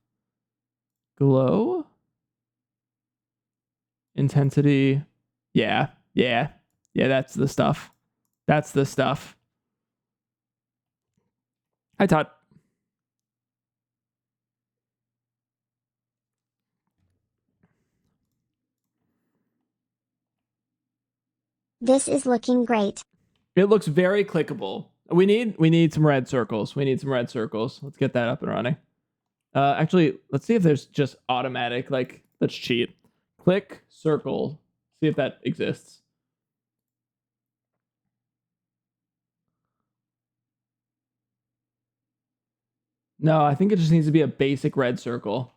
Glow? Intensity. Yeah, that's the stuff. That's the stuff. Hi, Todd. This is looking great. It looks very clickable. We need some red circles. We need some red circles. Let's get that up and running. Actually, let's see if there's just automatic, like, let's cheat. Click circle. See if that exists. No, I think it just needs to be a basic red circle.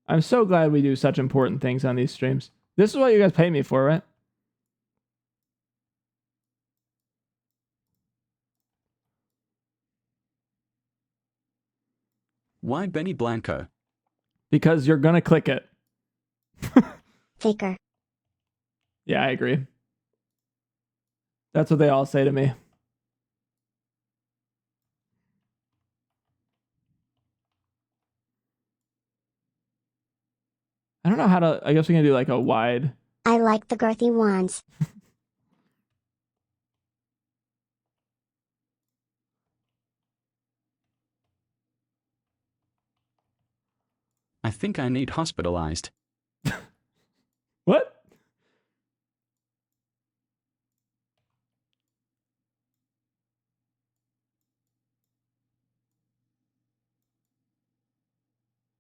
I'm so glad we do such important things on these streams. This is what you guys pay me for, right? Why Benny Blanco? Because you're gonna click it. Faker. Yeah, I agree. That's what they all say to me. I don't know how to... I guess we can do like a wide... I like the girthy ones. I think I need hospitalized. What?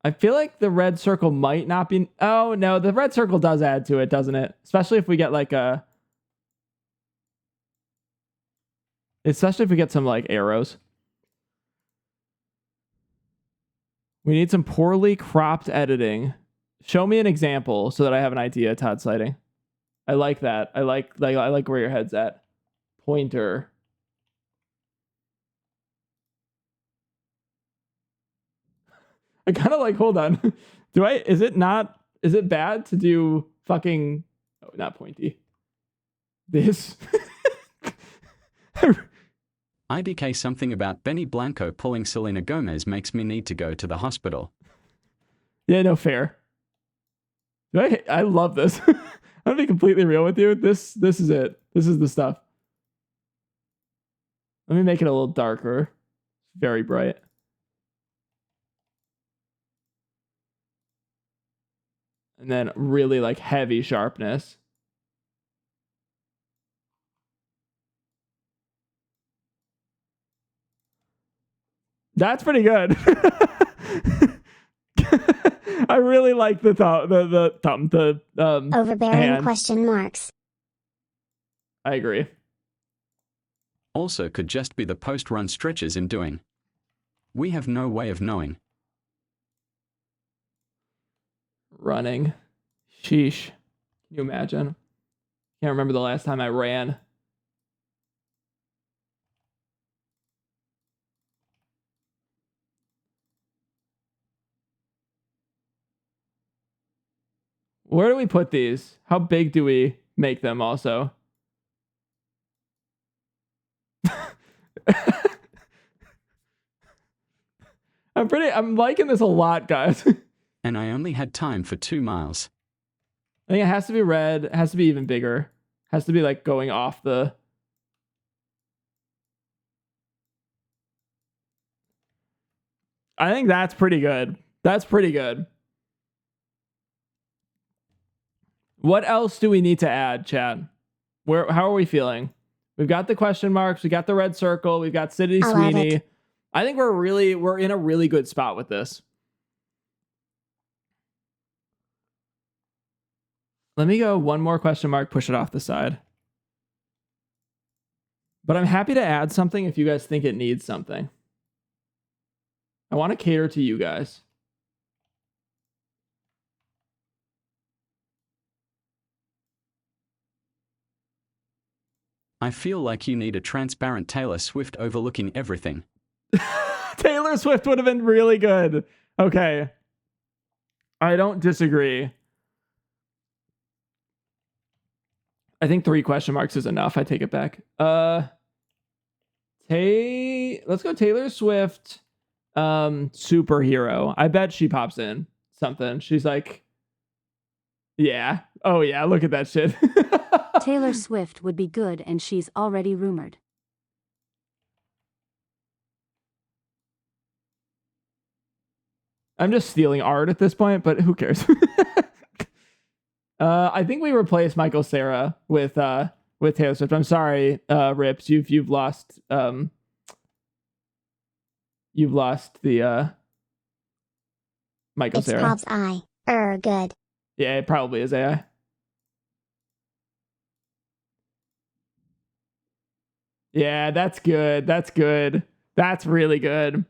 I feel like the red circle might not be... Oh, no, the red circle does add to it, doesn't it? Especially if we get like a... Especially if we get some like arrows. We need some poorly cropped editing. Show me an example so that I have an idea, Todd Sighting. I like that. I like where your head's at. Pointer. I kind of like, hold on. Is it bad to do fucking, oh, not pointy. This. IDK something about Benny Blanco pulling Selena Gomez makes me need to go to the hospital. Yeah, no, fair. I love this. I'm gonna be completely real with you. This is it. This is the stuff. Let me make it a little darker. Very bright. And then really like heavy sharpness. That's pretty good. I really like the overbearing hand. question marks. I agree. Also could just be the post-run stretches in doing. We have no way of knowing. Running. Sheesh. Can you imagine? Can't remember the last time I ran. Where do we put these? How big do we make them also? I'm liking this a lot, guys. And I only had time for 2 miles. I think it has to be red. It has to be even bigger. It has to be like going off the... I think that's pretty good. That's pretty good. What else do we need to add, Chad? How are we feeling? We've got the question marks. We got the red circle. We've got City Sweeney. I think we're in a really good spot with this. Let me go one more question mark, push it off the side. But I'm happy to add something if you guys think it needs something. I want to cater to you guys. I feel like you need a transparent Taylor Swift overlooking everything. Taylor Swift would have been really good. Okay. I don't disagree. I think 3 question marks is enough. I take it back. Let's go Taylor Swift superhero. I bet she pops in something. She's like, yeah. Oh yeah, look at that shit. Taylor Swift would be good, and she's already rumored. I'm just stealing art at this point, but who cares? I think we replaced Michael Cera with Taylor Swift. I'm sorry, Rips. You've lost the Michael Cera. It's Prob's I. Good. Yeah, it probably is AI. Yeah, that's good. That's good. That's really good.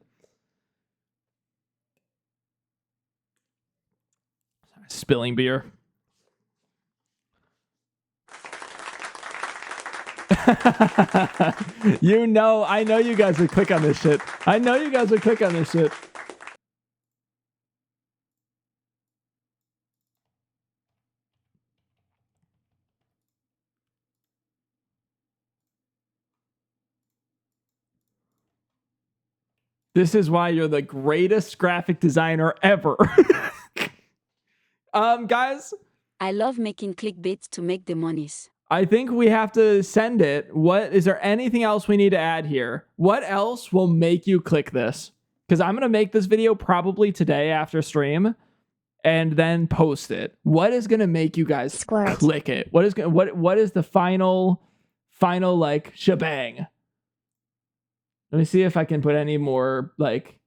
Spilling beer. I know you guys would click on this shit. This is why you're the greatest graphic designer ever. Guys, I love making clickbait to make the monies. I think we have to send it. Is there anything else we need to add here? What else will make you click this? Because I'm going to make this video probably today after stream and then post it. What is going to make you guys click it? What is the final like shebang? Let me see if I can put any more like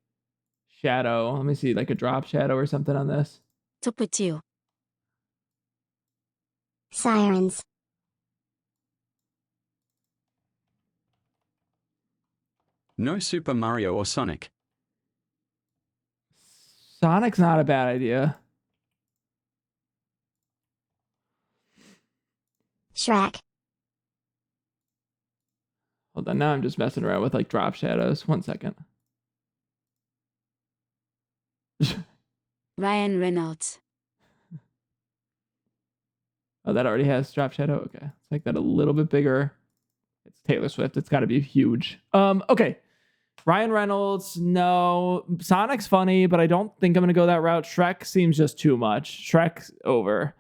shadow. Let me see, like a drop shadow or something on this. Top with you. Sirens. No Super Mario or Sonic. Sonic's not a bad idea. Shrek. Hold on, now I'm just messing around with like drop shadows. 1 second. Ryan Reynolds. Oh, that already has drop shadow. Okay, let's make that a little bit bigger. It's Taylor Swift. It's got to be huge. Okay. Ryan Reynolds, no. Sonic's funny, but I don't think I'm going to go that route. Shrek seems just too much. Shrek's over.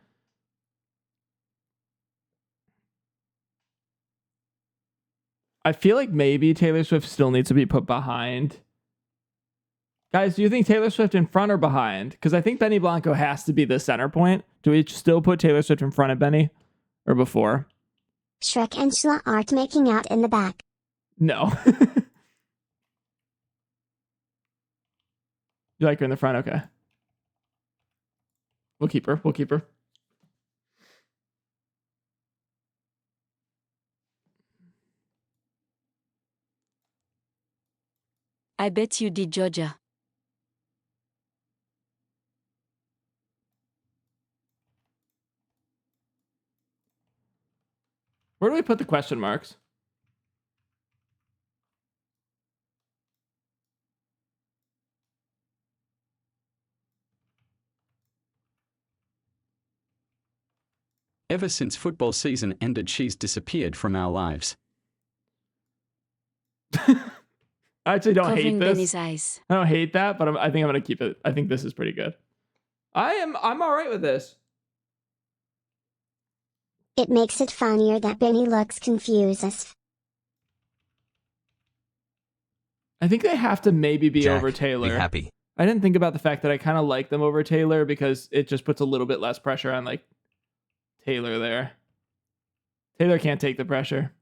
I feel like maybe Taylor Swift still needs to be put behind. Guys, do you think Taylor Swift in front or behind? Because I think Benny Blanco has to be the center point. Do we still put Taylor Swift in front of Benny or before? Shrek and Shla aren't making out in the back. No. You like her in the front? Okay. We'll keep her. We'll keep her. I bet you did, Georgia. Where do we put the question marks? Ever since football season ended, she's disappeared from our lives. I actually don't Covering hate this. Benny's eyes. I don't hate that, but I think I'm going to keep it. I think this is pretty good. I'm all right with this. It makes it funnier that Benny looks confused. I think they have to maybe be Jack, over Taylor. Be happy. I didn't think about the fact that I kind of like them over Taylor because it just puts a little bit less pressure on like Taylor there. Taylor can't take the pressure.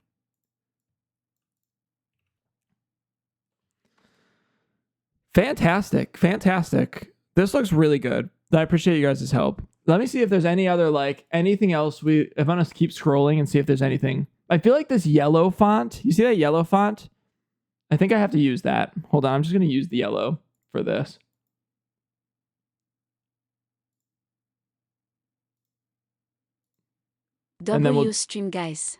Fantastic. Fantastic. This looks really good. I appreciate you guys' help. Let me see if there's any other, like, anything else. If I'm going to keep scrolling and see if there's anything. I feel like this yellow font. You see that yellow font? I think I have to use that. Hold on. I'm just going to use the yellow for this. And then W stream, guys.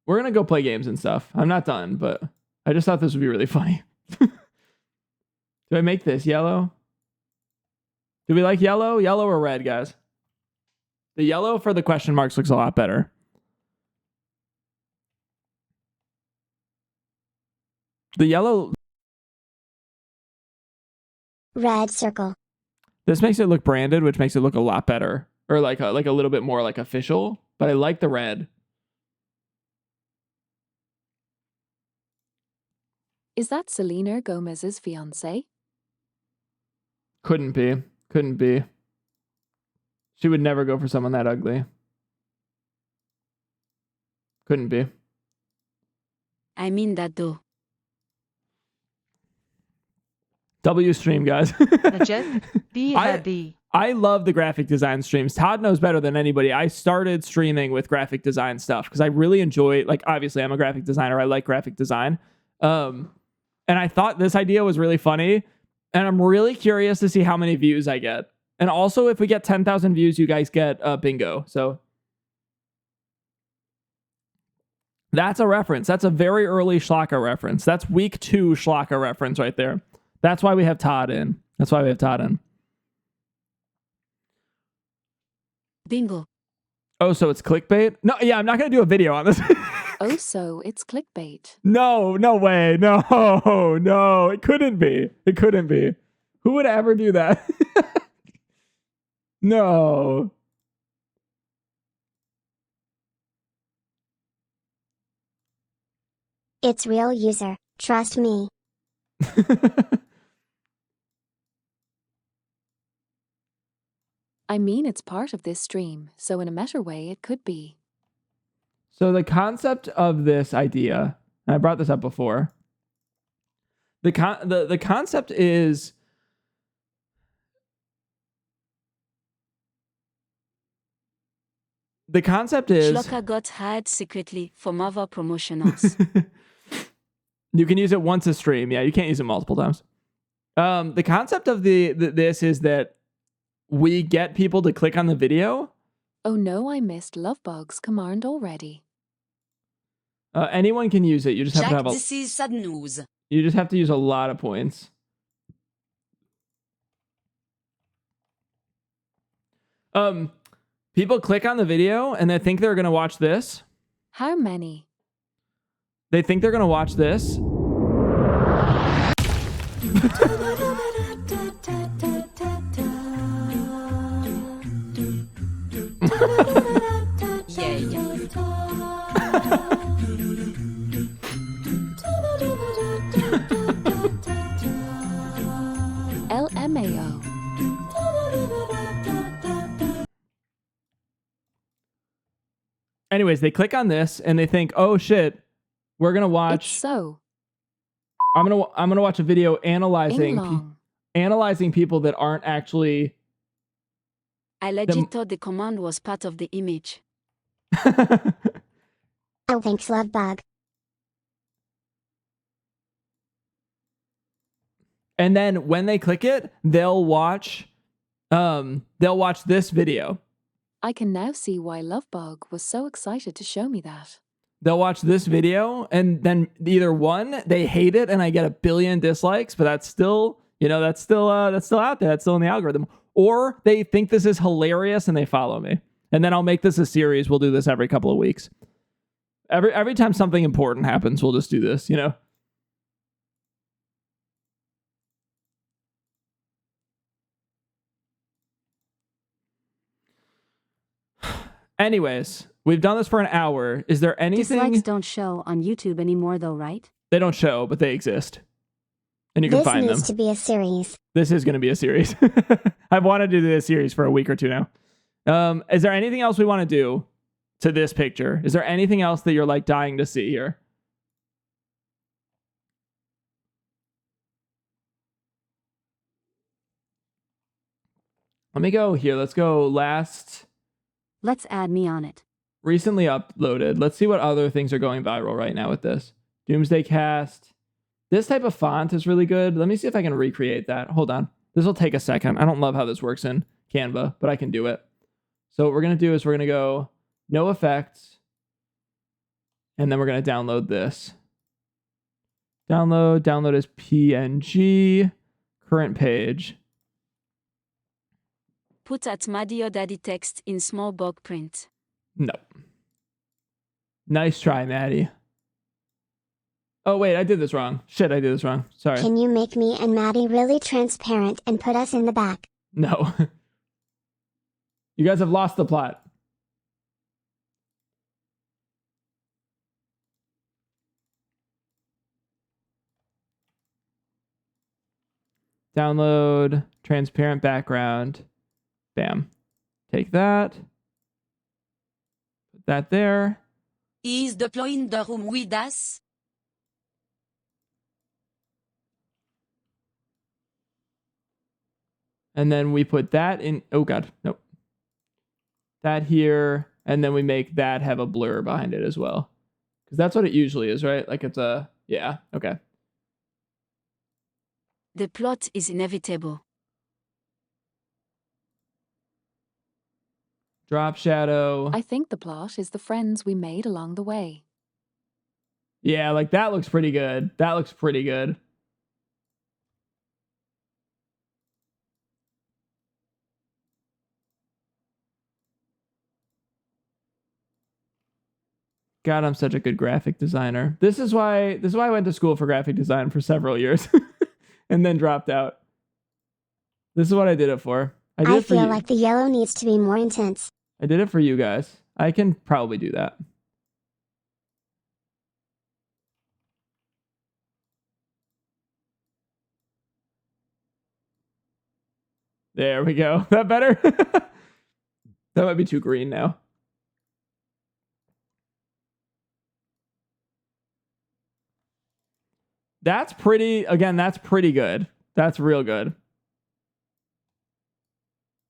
We're going to go play games and stuff. I'm not done, but I just thought this would be really funny. Do I make this yellow? Do we like yellow? Yellow or red, guys? The yellow for the question marks looks a lot better. The yellow... Red circle. This makes it look branded, which makes it look a lot better. Or like a little bit more like official. But I like the red. Is that Selena Gomez's fiance? Couldn't be. Couldn't be. She would never go for someone that ugly. Couldn't be. I mean that though. W stream, guys. I love the graphic design streams. Todd knows better than anybody. I started streaming with graphic design stuff because I really enjoy, like, obviously I'm a graphic designer. I like graphic design. And I thought this idea was really funny. And I'm really curious to see how many views I get. And also, if we get 10,000 views, you guys get bingo. So that's a reference. That's a very early Schlaka reference. That's week 2 Schlaka reference right there. That's why we have Todd in. That's why we have Todd in. Bingo. Oh, so it's clickbait? No, yeah, I'm not going to do a video on this. Oh, so it's clickbait. No way. No, it couldn't be. It couldn't be. Who would ever do that? No. It's real user, trust me. I mean, it's part of this stream, so in a meta way, it could be. So the concept of this idea, and I brought this up before. The concept is Schlaka got hired secretly for Marvel promotionals. You can use it once a stream. Yeah, you can't use it multiple times. The concept of this is that we get people to click on the video. Oh no, I missed Lovebug's command already. Anyone can use it. You just have to have this is sad news. You just have to use a lot of points. People click on the video and they think they're going to watch this. How many? They think they're going to watch this. anyways, they click on this and they think, oh shit, we're gonna watch. It's so. I'm gonna watch a video analyzing Long. people that aren't actually. I legit thought the command was part of the image. Oh, thanks, love bug. And then when they click it, they'll watch this video. I can now see why Lovebug was so excited to show me that. They'll watch this video, and then either one, they hate it and I get a billion dislikes, but that's still, that's still out there. That's still in the algorithm. Or they think this is hilarious and they follow me. And then I'll make this a series. We'll do this every couple of weeks. Every time something important happens, we'll just do this, Anyways, we've done this for an hour. Is there anything... Dislikes don't show on YouTube anymore though, right? They don't show, but they exist. And you can find them. This needs to be a series. This is going to be a series. I've wanted to do this series for a week or two now. Is there anything else we want to do to this picture? Is there anything else that you're like dying to see here? Let me go here. Let's go last... Let's add me on it. Recently uploaded. Let's see what other things are going viral right now with this. Doomsday Cast. This type of font is really good. Let me see if I can recreate that. Hold on. This will take a second. I don't love how this works in Canva, but I can do it. So what we're going to do is we're going to go no effects. And then we're going to download this. Download as PNG. Current page. Put at Maddie or Daddy text in small bulk print. No. Nice try, Maddie. Oh, wait, I did this wrong. Shit, I did this wrong. Sorry. Can you make me and Maddie really transparent and put us in the back? No. You guys have lost the plot. Download transparent background. Bam. Take that. Put that there. Is deploying the room with us? And then we put that in. Oh, God. Nope. That here. And then we make that have a blur behind it as well. Because that's what it usually is, right? Like it's a. Yeah. Okay. The plot is inevitable. Drop shadow. I think the plot is the friends we made along the way. Yeah, like that looks pretty good. That looks pretty good. God, I'm such a good graphic designer. This is why I went to school for graphic design for several years and then dropped out. This is what I did it for. I feel like the yellow needs to be more intense. I did it for you guys. I can probably do that. There we go. That better? That might be too green now. That's pretty, again, that's pretty good. That's real good.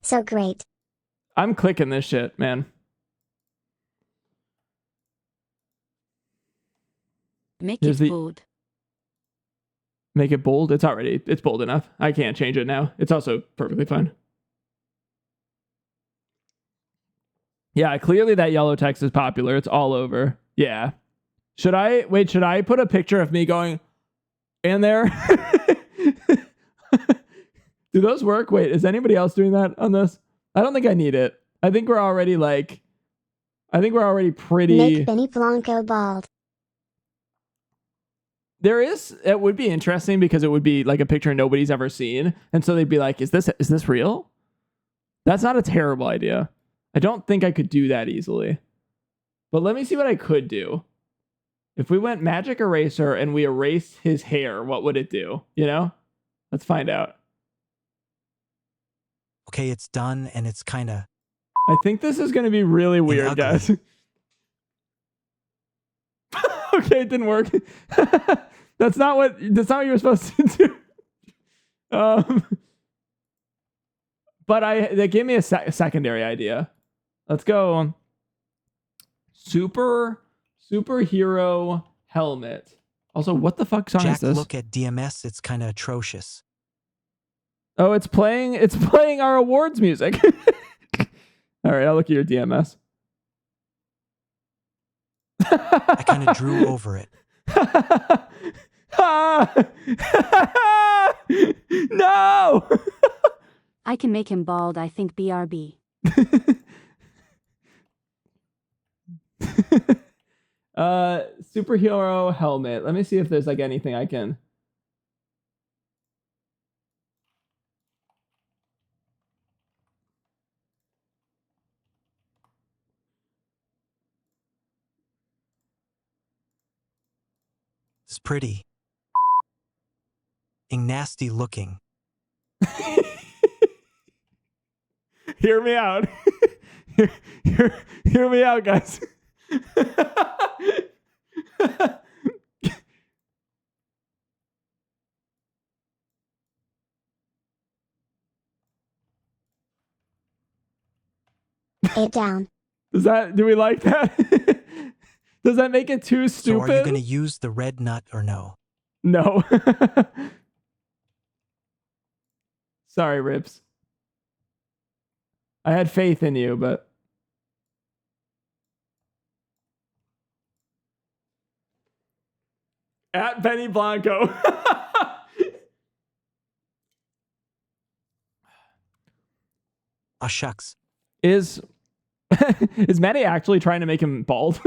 So great. I'm clicking this shit, man. Make it bold. Make it bold? It's bold enough. I can't change it now. It's also perfectly fine. Yeah, clearly that yellow text is popular. It's all over. Yeah. Should I put a picture of me going in there? Do those work? Wait, is anybody else doing that on this? I don't think I need it. I think we're already pretty... Make Benny Blanco bald. It would be interesting because it would be like a picture nobody's ever seen. And so they'd be like, is this real? That's not a terrible idea. I don't think I could do that easily. But let me see what I could do. If we went magic eraser and we erased his hair, what would it do? You know? Let's find out. Okay, it's done, and it's kind of... I think this is going to be really weird, guys. Okay, it didn't work. That's not what you were supposed to do. But they gave me a secondary idea. Let's go. Superhero helmet. Also, what the fuck song is Jack, this? look at DMS. It's kind of atrocious. Oh, it's playing our awards music. All right, I'll look at your DMS. I kind of drew over it. No. I can make him bald, I think BRB. Superhero helmet. Let me see if there's like anything I can. It's pretty. Nasty looking. Hear me out. Hear me out, guys. It down. Do we like that? Does that make it too stupid? So are you going to use the red nut or no? No. Sorry, Rips. I had faith in you, but at Benny Blanco. Oh, shucks. Is Maddie actually trying to make him bald?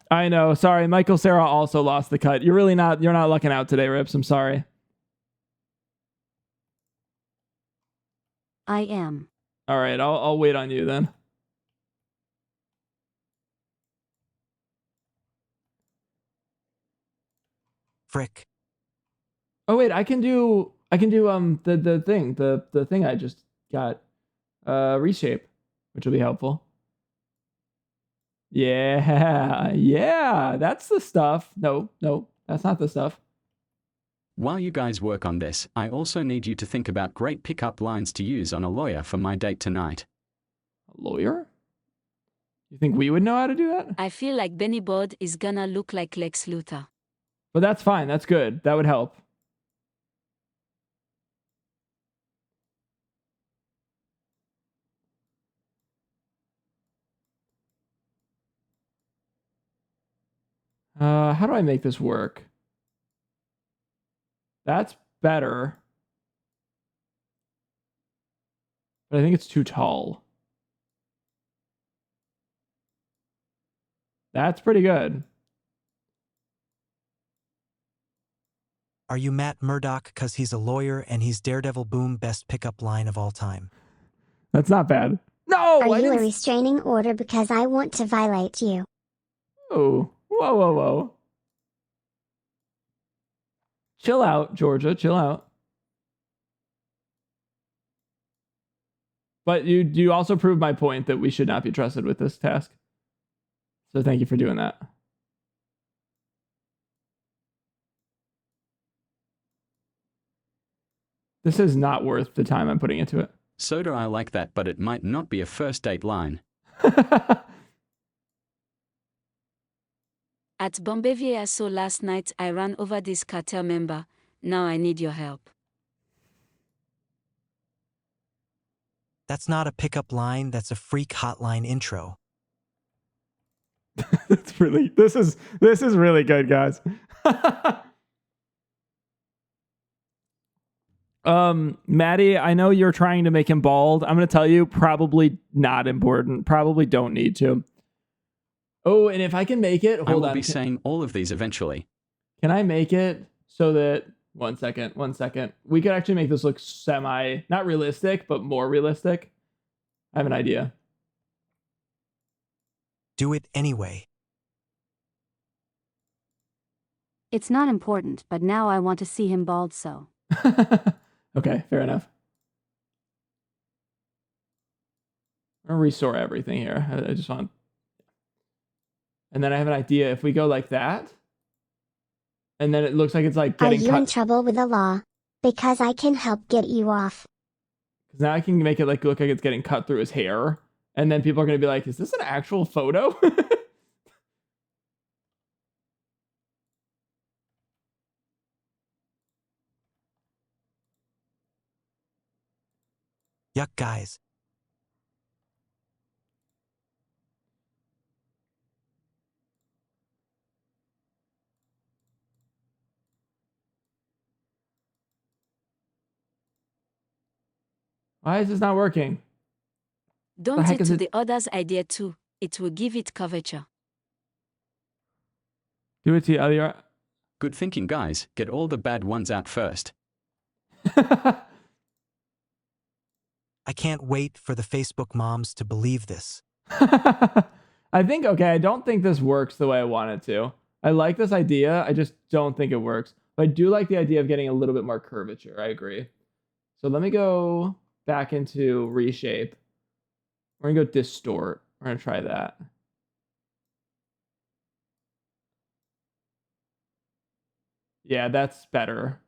I know. Sorry, Michael Cera also lost the cut. You're not lucking out today, Rips. I'm sorry. I am. All right, I'll wait on you then. Frick. Oh wait, I can do the thing I just got reshape, which will be helpful. Yeah, that's the stuff. No, that's not the stuff. While you guys work on this, I also need you to think about great pickup lines to use on a lawyer for my date tonight. A lawyer? You think we would know how to do that? I feel like Benny Board is gonna look like Lex Luthor. But that's fine. That's good. That would help. How do I make this work? That's better. But I think it's too tall. That's pretty good. Are you Matt Murdock because he's a lawyer and he's Daredevil Boom best pickup line of all time? That's not bad. No! Are you a restraining order because I want to violate you? Oh. Whoa. Chill out, Georgia. Chill out. But you also proved my point that we should not be trusted with this task. So thank you for doing that. This is not worth the time I'm putting into it. So do I like that, but it might not be a first date line. At Bombevier I saw last night I ran over this cartel member. Now I need your help. That's not a pickup line, that's a freak hotline intro. This is really good, guys. Maddie, I know you're trying to make him bald. I'm going to tell you, probably not important. Probably don't need to. Oh, and if I can make it, hold on. I will be saying all of these eventually. Can I make it so that, one second. We could actually make this look not realistic, but more realistic. I have an idea. Do it anyway. It's not important, but now I want to see him bald, so. Okay, fair enough. I'm gonna restore everything here. I just want, and then I have an idea. If we go like that, and then it looks like it's like Are getting you cut. in trouble with the law? Because I can help get you off. Because now I can make it like look like it's getting cut through his hair, and then people are gonna be like, "Is this an actual photo?" Yuck, guys. Why is this not working? Don't heck it is to it- the other's idea too. It will give it curvature. Do it to the other. Good thinking, guys. Get all the bad ones out first. I can't wait for the Facebook moms to believe this. I think, okay, I don't think this works the way I want it to. I like this idea. I just don't think it works. But I do like the idea of getting a little bit more curvature. I agree. So let me go back into reshape. We're going to go distort. We're going to try that. Yeah, that's better.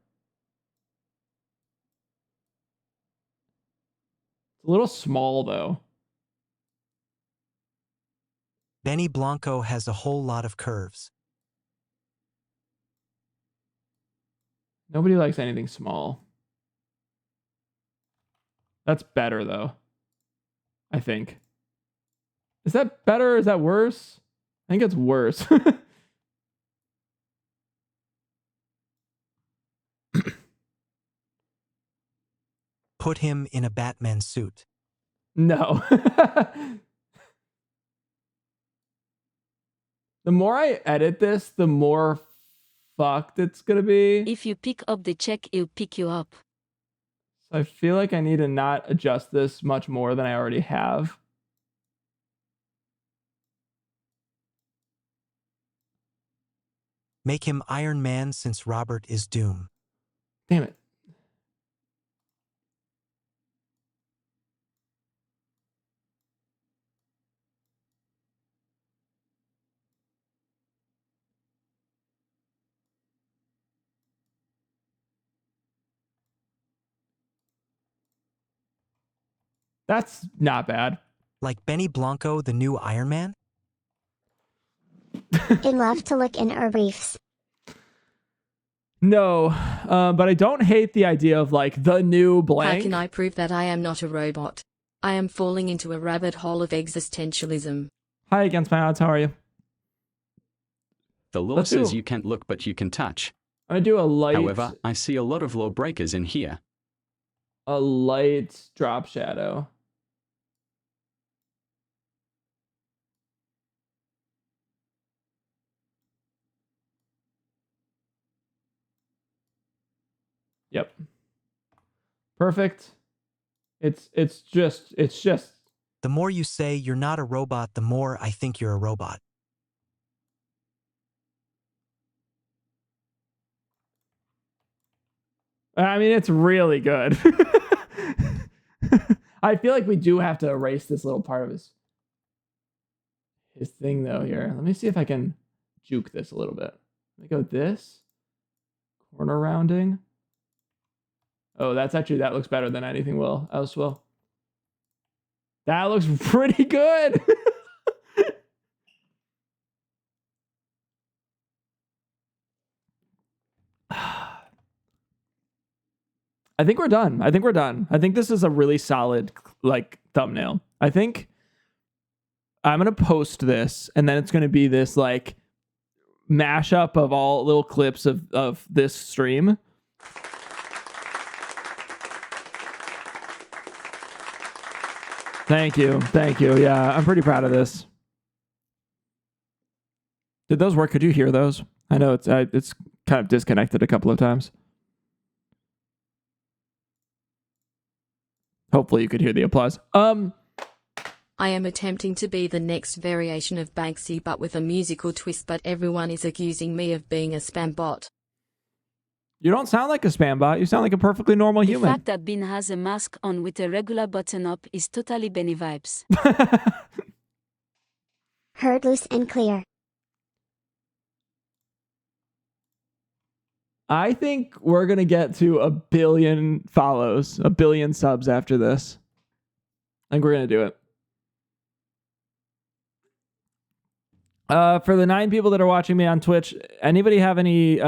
It's a little small, though. Benny Blanco has a whole lot of curves. Nobody likes anything small. That's better, though. I think. Is that better or is that worse? I think it's worse. Put him in a Batman suit. No. The more I edit this, the more fucked it's gonna be. If you pick up the check, it'll pick you up. So I feel like I need to not adjust this much more than I already have. Make him Iron Man since Robert is Doom. Damn it. That's not bad. Like Benny Blanco, the new Iron Man? In love to look in our briefs. No, but I don't hate the idea of like the new blank. How can I prove that I am not a robot? I am falling into a rabbit hole of existentialism. Hi, Against My Odds. How are you? The law Let's says do- you can't look, but you can touch. I'm gonna do a light. However, I see a lot of law breakers in here. A light drop shadow. Yep. Perfect. It's just The more you say you're not a robot, the more I think you're a robot. I mean, it's really good. I feel like we do have to erase this little part of his thing though here. Let me see if I can juke this a little bit. Let me go this. Corner rounding. Oh, that looks better than anything else will. That looks pretty good. I think we're done. I think this is a really solid like thumbnail. I think I'm gonna post this, and then it's gonna be this like mashup of all little clips of this stream. Thank you. Yeah, I'm pretty proud of this. Did those work? Could you hear those? I know it's kind of disconnected a couple of times. Hopefully you could hear the applause. I am attempting to be the next variation of Banksy but with a musical twist, but everyone is accusing me of being a spam bot. You don't sound like a spam bot. You sound like a perfectly normal The human. fact that Bean has a mask on with a regular button-up is totally Benny vibes. Heard loose and clear. I think we're going to get to 1 billion follows, 1 billion subs after this. I think we're going to do it. For the 9 people that are watching me on Twitch, anybody have any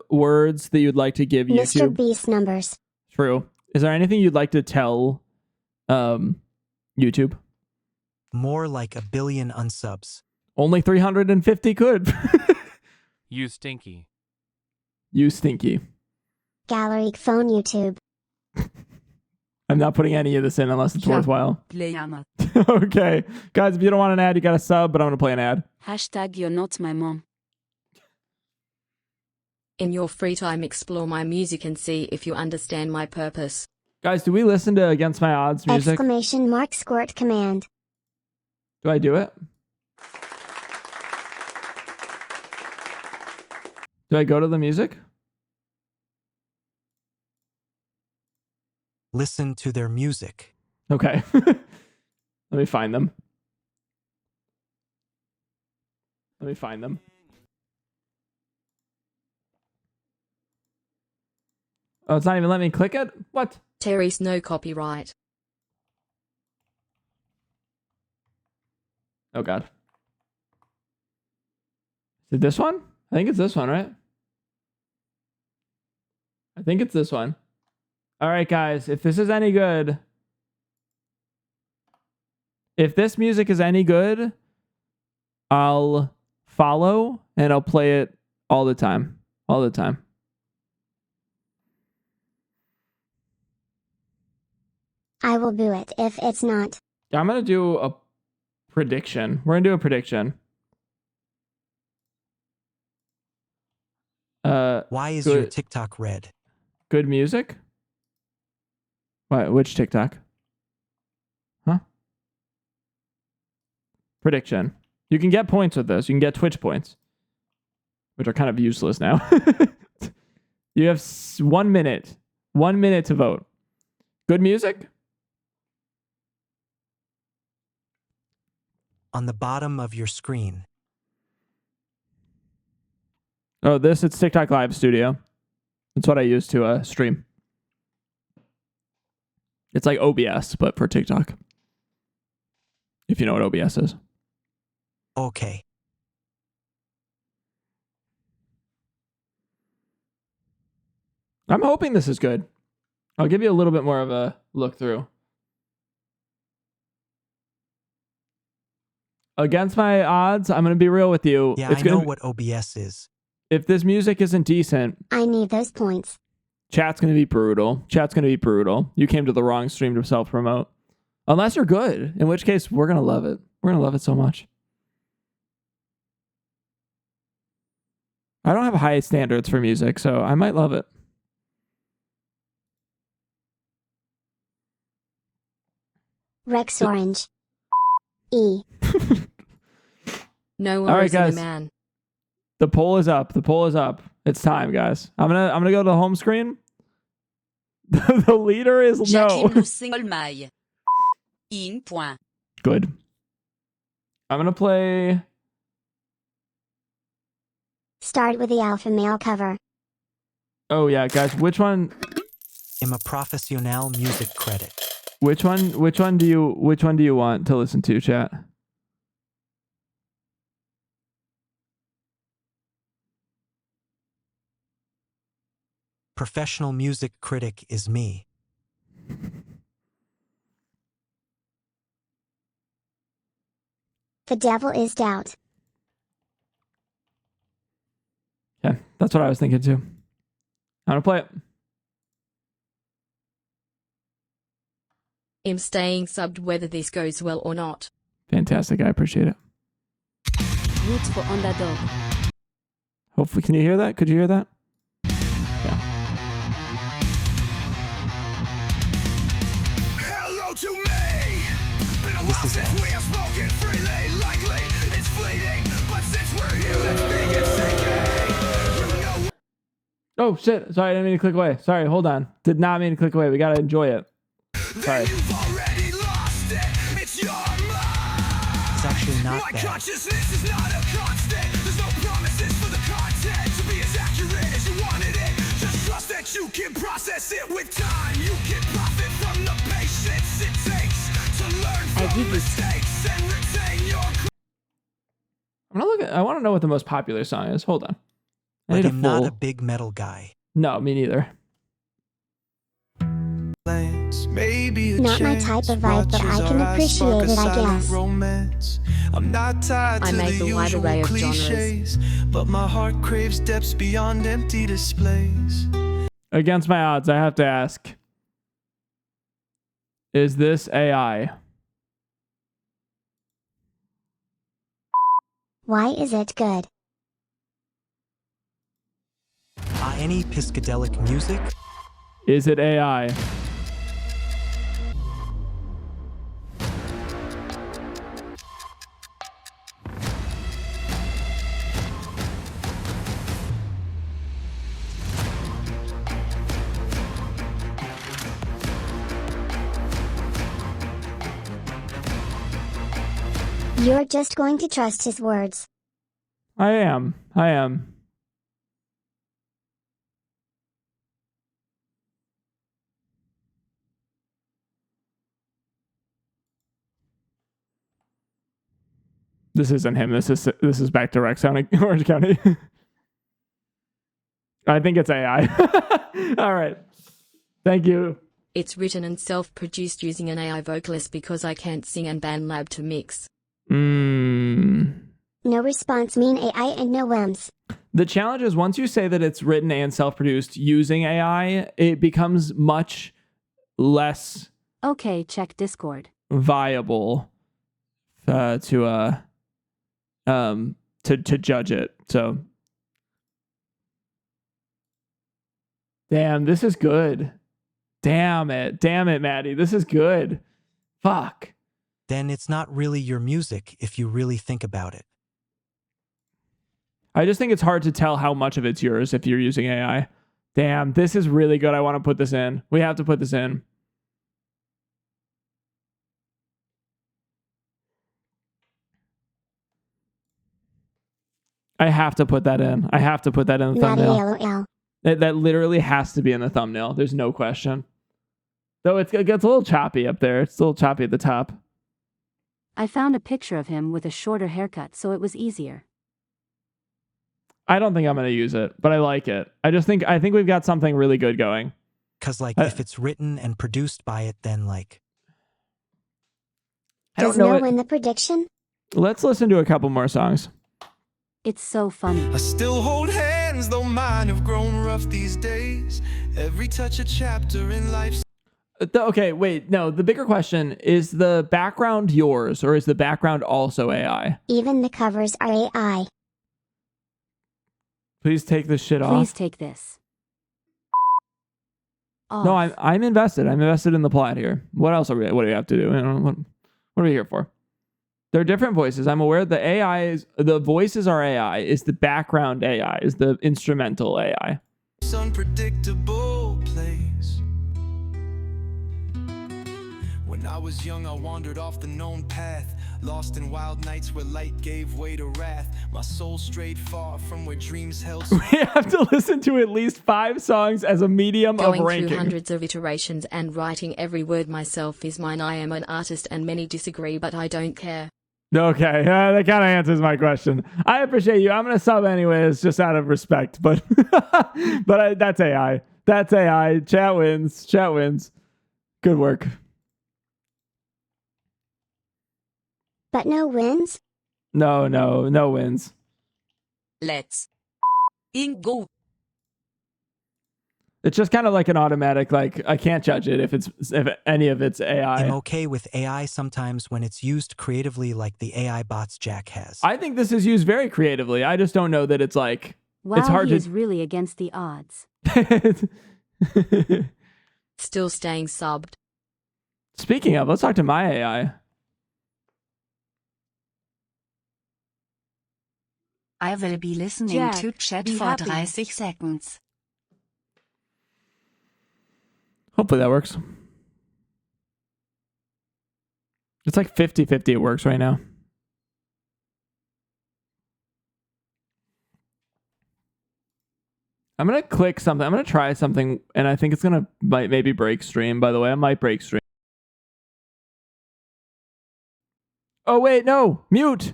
words that you'd like to give Mr. YouTube? Beast numbers. True. Is there anything you'd like to tell YouTube? More like 1 billion unsubs. Only 350 could. You stinky. You stinky. Gallery phone YouTube. I'm not putting any of this in unless it's worthwhile. Okay. Guys, if you don't want an ad, you got a sub, but I'm going to play an ad. Hashtag you're not my mom. In your free time, explore my music and see if you understand my purpose. Guys, do we listen to Against My Odds music? Exclamation mark squirt command. Do I do it? Do I go to the music? Listen to their music. Okay. Let me find them. Let me find them. Oh, it's not even letting me click it? What? Terry's no copyright. Oh, God. Is it this one? I think it's this one, right? I think it's this one. All right, guys, if this is any good, if this music is any good, I'll follow and I'll play it all the time. All the time. I will boo it if it's not. I'm going to do a prediction. We're going to do a prediction. Why is your TikTok red? Good music? What? Which TikTok? Huh? Prediction. You can get points with this. You can get Twitch points, which are kind of useless now. You have 1 minute. 1 minute to vote. Good music? On the bottom of your screen. Oh, it's TikTok Live Studio. That's what I use to stream. It's like OBS, but for TikTok. If you know what OBS is. Okay. I'm hoping this is good. I'll give you a little bit more of a look through. Against my odds, I'm going to be real with you. Yeah, I know what OBS is. If this music isn't decent, I need those points. Chat's going to be brutal. Chat's going to be brutal. You came to the wrong stream to self-promote. Unless you're good, in which case we're going to love it. We're going to love it so much. I don't have high standards for music, so I might love it. Rex Orange. E. No All right, worries, guys. man. The poll is up. The poll is up. It's time, guys. I'm gonna go to the home screen. The leader is no. Good. I'm gonna play. Start with the alpha male cover. Oh yeah, guys. Which one? I'm a professional music credit. Which one do you want to listen to, chat? Professional music critic is me. The devil is doubt. Yeah, that's what I was thinking too. I'm gonna play it. I'm staying subbed whether this goes well or not. Fantastic. I appreciate it. Root for underdog. Hopefully, can you hear that? Could you hear that? Yeah. Hello to me. This is it. We have spoken freely, likely it's fleeting, but since we're here, let's begin sinking. You know Oh shit! Sorry, I didn't mean to click away. Sorry, hold on. Did not mean to click away. We gotta enjoy it. Sorry. You've already lost it. It's your mind. It's actually not My bad. consciousness is not a constant. There's no promises for the content to be as accurate as you wanted it. Just trust that you can process it with time. You can profit from the patience it takes to learn from mistakes and retain your. I'm gonna look at. I want to know what the most popular song is. Hold on. I Like, need a I'm not full. a big metal guy. No, me neither. Maybe Not my type of vibe, but I can appreciate it, I guess. Romance. I'm not tied I to make the a wide usual array of genres. cliches, but my heart craves depths beyond empty displays. Against my odds, I have to ask: is this AI? Why is it good? Any psychedelic music? Is it AI? You're just going to trust his words. I am. I am. This isn't him. This is back to Rex County, Orange County. I think it's AI. All right. Thank you. It's written and self-produced using an AI vocalist because I can't sing and BandLab to mix. No response mean AI and no whims. The challenge is once you say that it's written and self-produced using AI, it becomes much less Okay, check Discord. viable to judge it. So, damn, this is good. Damn it, Maddie, this is good. Fuck. Then it's not really your music if you really think about it. I just think it's hard to tell how much of it's yours if you're using AI. Damn, this is really good. I want to put this in. We have to put this in. I have to put that in. I have to put that in the Not thumbnail. LOL. That literally has to be in the thumbnail. There's no question. Though it gets a little choppy up there. It's a little choppy at the top. I found a picture of him with a shorter haircut, so it was easier. I don't think I'm going to use it, but I like it. I think we've got something really good going. Cause like if it's written and produced by it, then like. I don't Does know no it. win the prediction? Let's listen to a couple more songs. It's so funny. I still hold hands, though mine have grown rough these days. Every touch a chapter in life. Okay, wait. No, the bigger question is the background yours or is the background also AI? Even the covers are AI. Please take this shit off. Please take this. Off. No, I'm invested. I'm invested in the plot here. What else what do we have to do? What are we here for? There are different voices. I'm aware the voices are AI. Is the background AI? Is the instrumental AI? It's unpredictable place. When I was young, I wandered off the known path, lost in wild nights where light gave way to wrath. My soul strayed far from where dreams held. We have to listen to at least 5 songs as a medium Going of ranking. through hundreds of iterations and writing every word myself is mine. I am an artist and many disagree, but I don't care. Okay, that kind of answers my question. I appreciate you. I'm gonna sub anyways, just out of respect. But that's AI. That's AI. Chat wins. Chat wins. Good work. But no wins? No wins. Let's go. It's just kind of like an automatic, like, I can't judge it if any of it's AI. I'm okay with AI sometimes when it's used creatively like the AI bots Jack has. I think this is used very creatively. I just don't know that it's like, Wow, it's hard he to... is really against the odds. Still staying subbed. Speaking of, let's talk to my AI. I will be listening Jack, to chat be for happy. 30 seconds. Hopefully that works. It's like 50-50 it works right now. I'm going to click something. I'm going to try something, and I think it's going to maybe break stream, by the way. I might break stream. Oh, wait, no. Mute.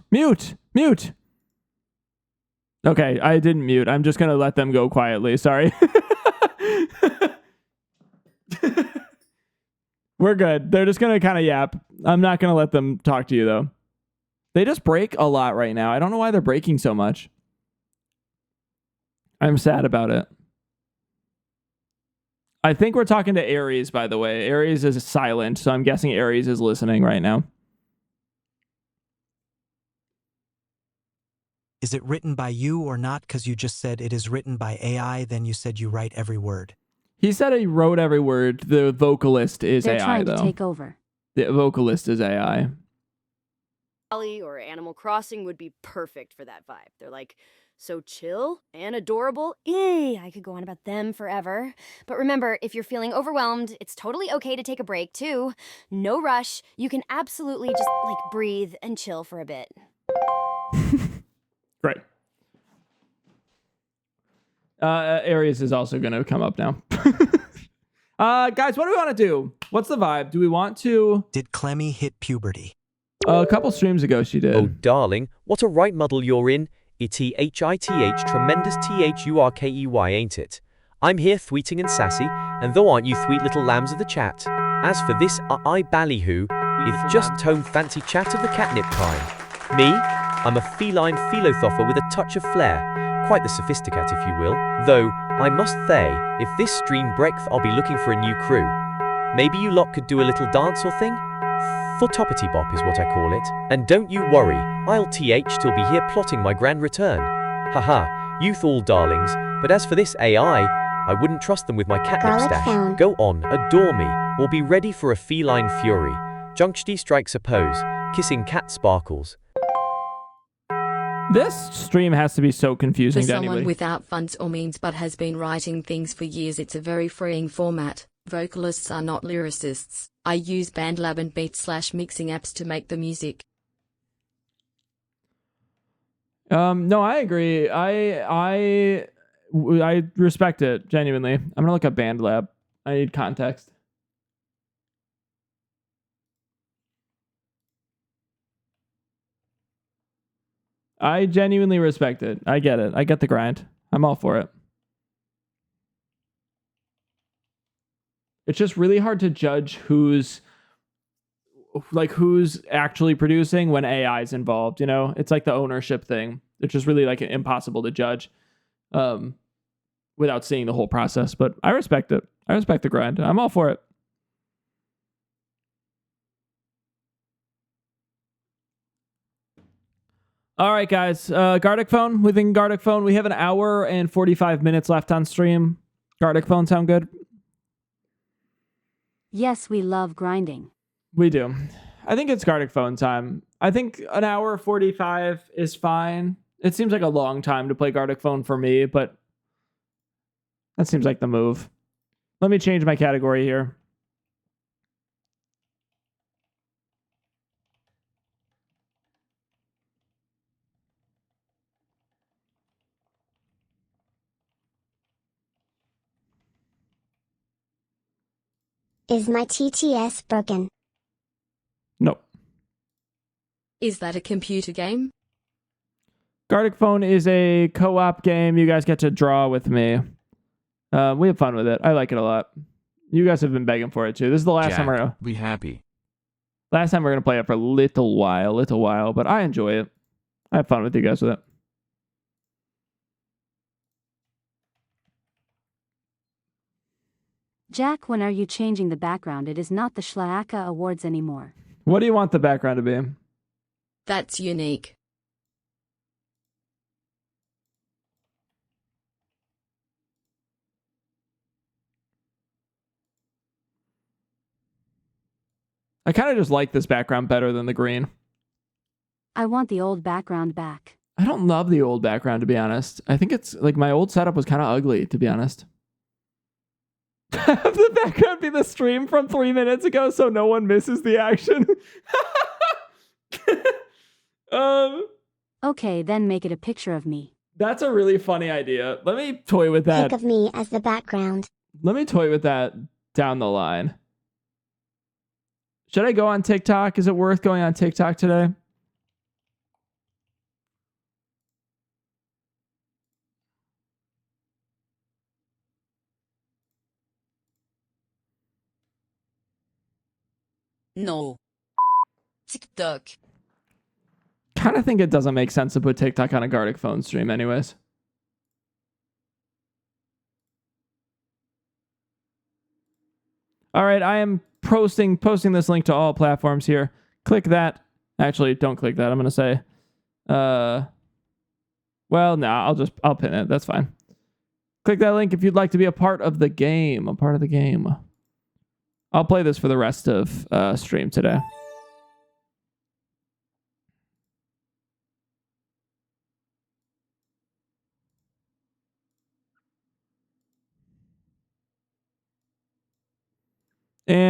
Okay, I didn't mute. I'm just going to let them go quietly. Sorry. We're good. They're just going to kind of yap. I'm not going to let them talk to you, though. They just break a lot right now. I don't know why they're breaking so much. I'm sad about it. I think we're talking to Aries, by the way. Aries is silent, so I'm guessing Aries is listening right now. Is it written by you or not? Because you just said it is written by AI, then you said you write every word. He said he wrote every word. The vocalist is They're AI, trying though. to take over. The vocalist is AI. Or Animal Crossing would be perfect for that vibe. They're like so chill and adorable. Yay, I could go on about them forever. But remember, if you're feeling overwhelmed, it's totally okay to take a break too. No rush. You can absolutely just like breathe and chill for a bit. Great. Aries is also going to come up now. Guys, what do we want to do? What's the vibe? Do we want to... Did Clemmy hit puberty? A couple streams ago, she did. Oh, darling, what a right muddle you're in. Ithith, tremendous THURKEY, ain't it? I'm here thweeting and sassy, and though aren't you thweet little lambs of the chat? As for this, I ballyhoo, ith just tome fancy chat of the catnip kind. Me? I'm a feline philothopher with a touch of flair. Quite the sophisticate, if you will. Though, I must say, if this stream breakth, I'll be looking for a new crew. Maybe you lot could do a little dance or thing? For toppity bop is what I call it. And don't you worry, I'll still be here plotting my grand return. Haha, youth all darlings, but as for this AI, I wouldn't trust them with my catnip stash. Go on, adore me, or be ready for a feline fury. Junkshty strikes a pose, kissing cat sparkles. This stream has to be so confusing For to someone anybody. without funds or means but has been writing things for years, it's a very freeing format. Vocalists are not lyricists. I use BandLab and Beat/mixing apps to make the music. No, I agree. I respect it, genuinely. I'm going to look up BandLab. I need context. I genuinely respect it. I get it. I get the grind. I'm all for it. It's just really hard to judge who's actually producing when AI is involved, you know? It's like the ownership thing. It's just really like impossible to judge without seeing the whole process, but I respect it. I respect the grind. I'm all for it. All right, guys. Gardic phone. Within Gardic phone, we have an hour and 45 minutes left on stream. Gardic phone sound good? Yes, we love grinding. We do. I think it's Gardic phone time. I think an hour 45 is fine. It seems like a long time to play Gardic phone for me, but that seems like the move. Let me change my category here. Is my TTS broken? No. Is that a computer game? Gardic phone is a co-op game. You guys get to draw with me. We have fun with it. I like it a lot. You guys have been begging for it too. This is the last time we're gonna be happy. Last time we're gonna play it for a little while, but I enjoy it. I have fun with you guys with it. Jack, when are you changing the background? It is not the Schlaaka Awards anymore. What do you want the background to be? That's unique. I kind of just like this background better than the green. I want the old background back. I don't love the old background, to be honest. I think it's like my old setup was kind of ugly, to be honest. Have the background be the stream from 3 minutes ago so no one misses the action. Okay, then make it a picture of me. That's a really funny idea. Let me toy with that. Pic of me as the background. Let me toy with that down the line. Should I go on TikTok? Is it worth going on TikTok today? No. TikTok. Kind of think it doesn't make sense to put TikTok on a Gartic phone stream anyways. All right, I am posting this link to all platforms here. Click that. Actually, don't click that. I'm going to say, well, no, I'll pin it. That's fine. Click that link if you'd like to be a part of the game. I'll play this for the rest of stream today. And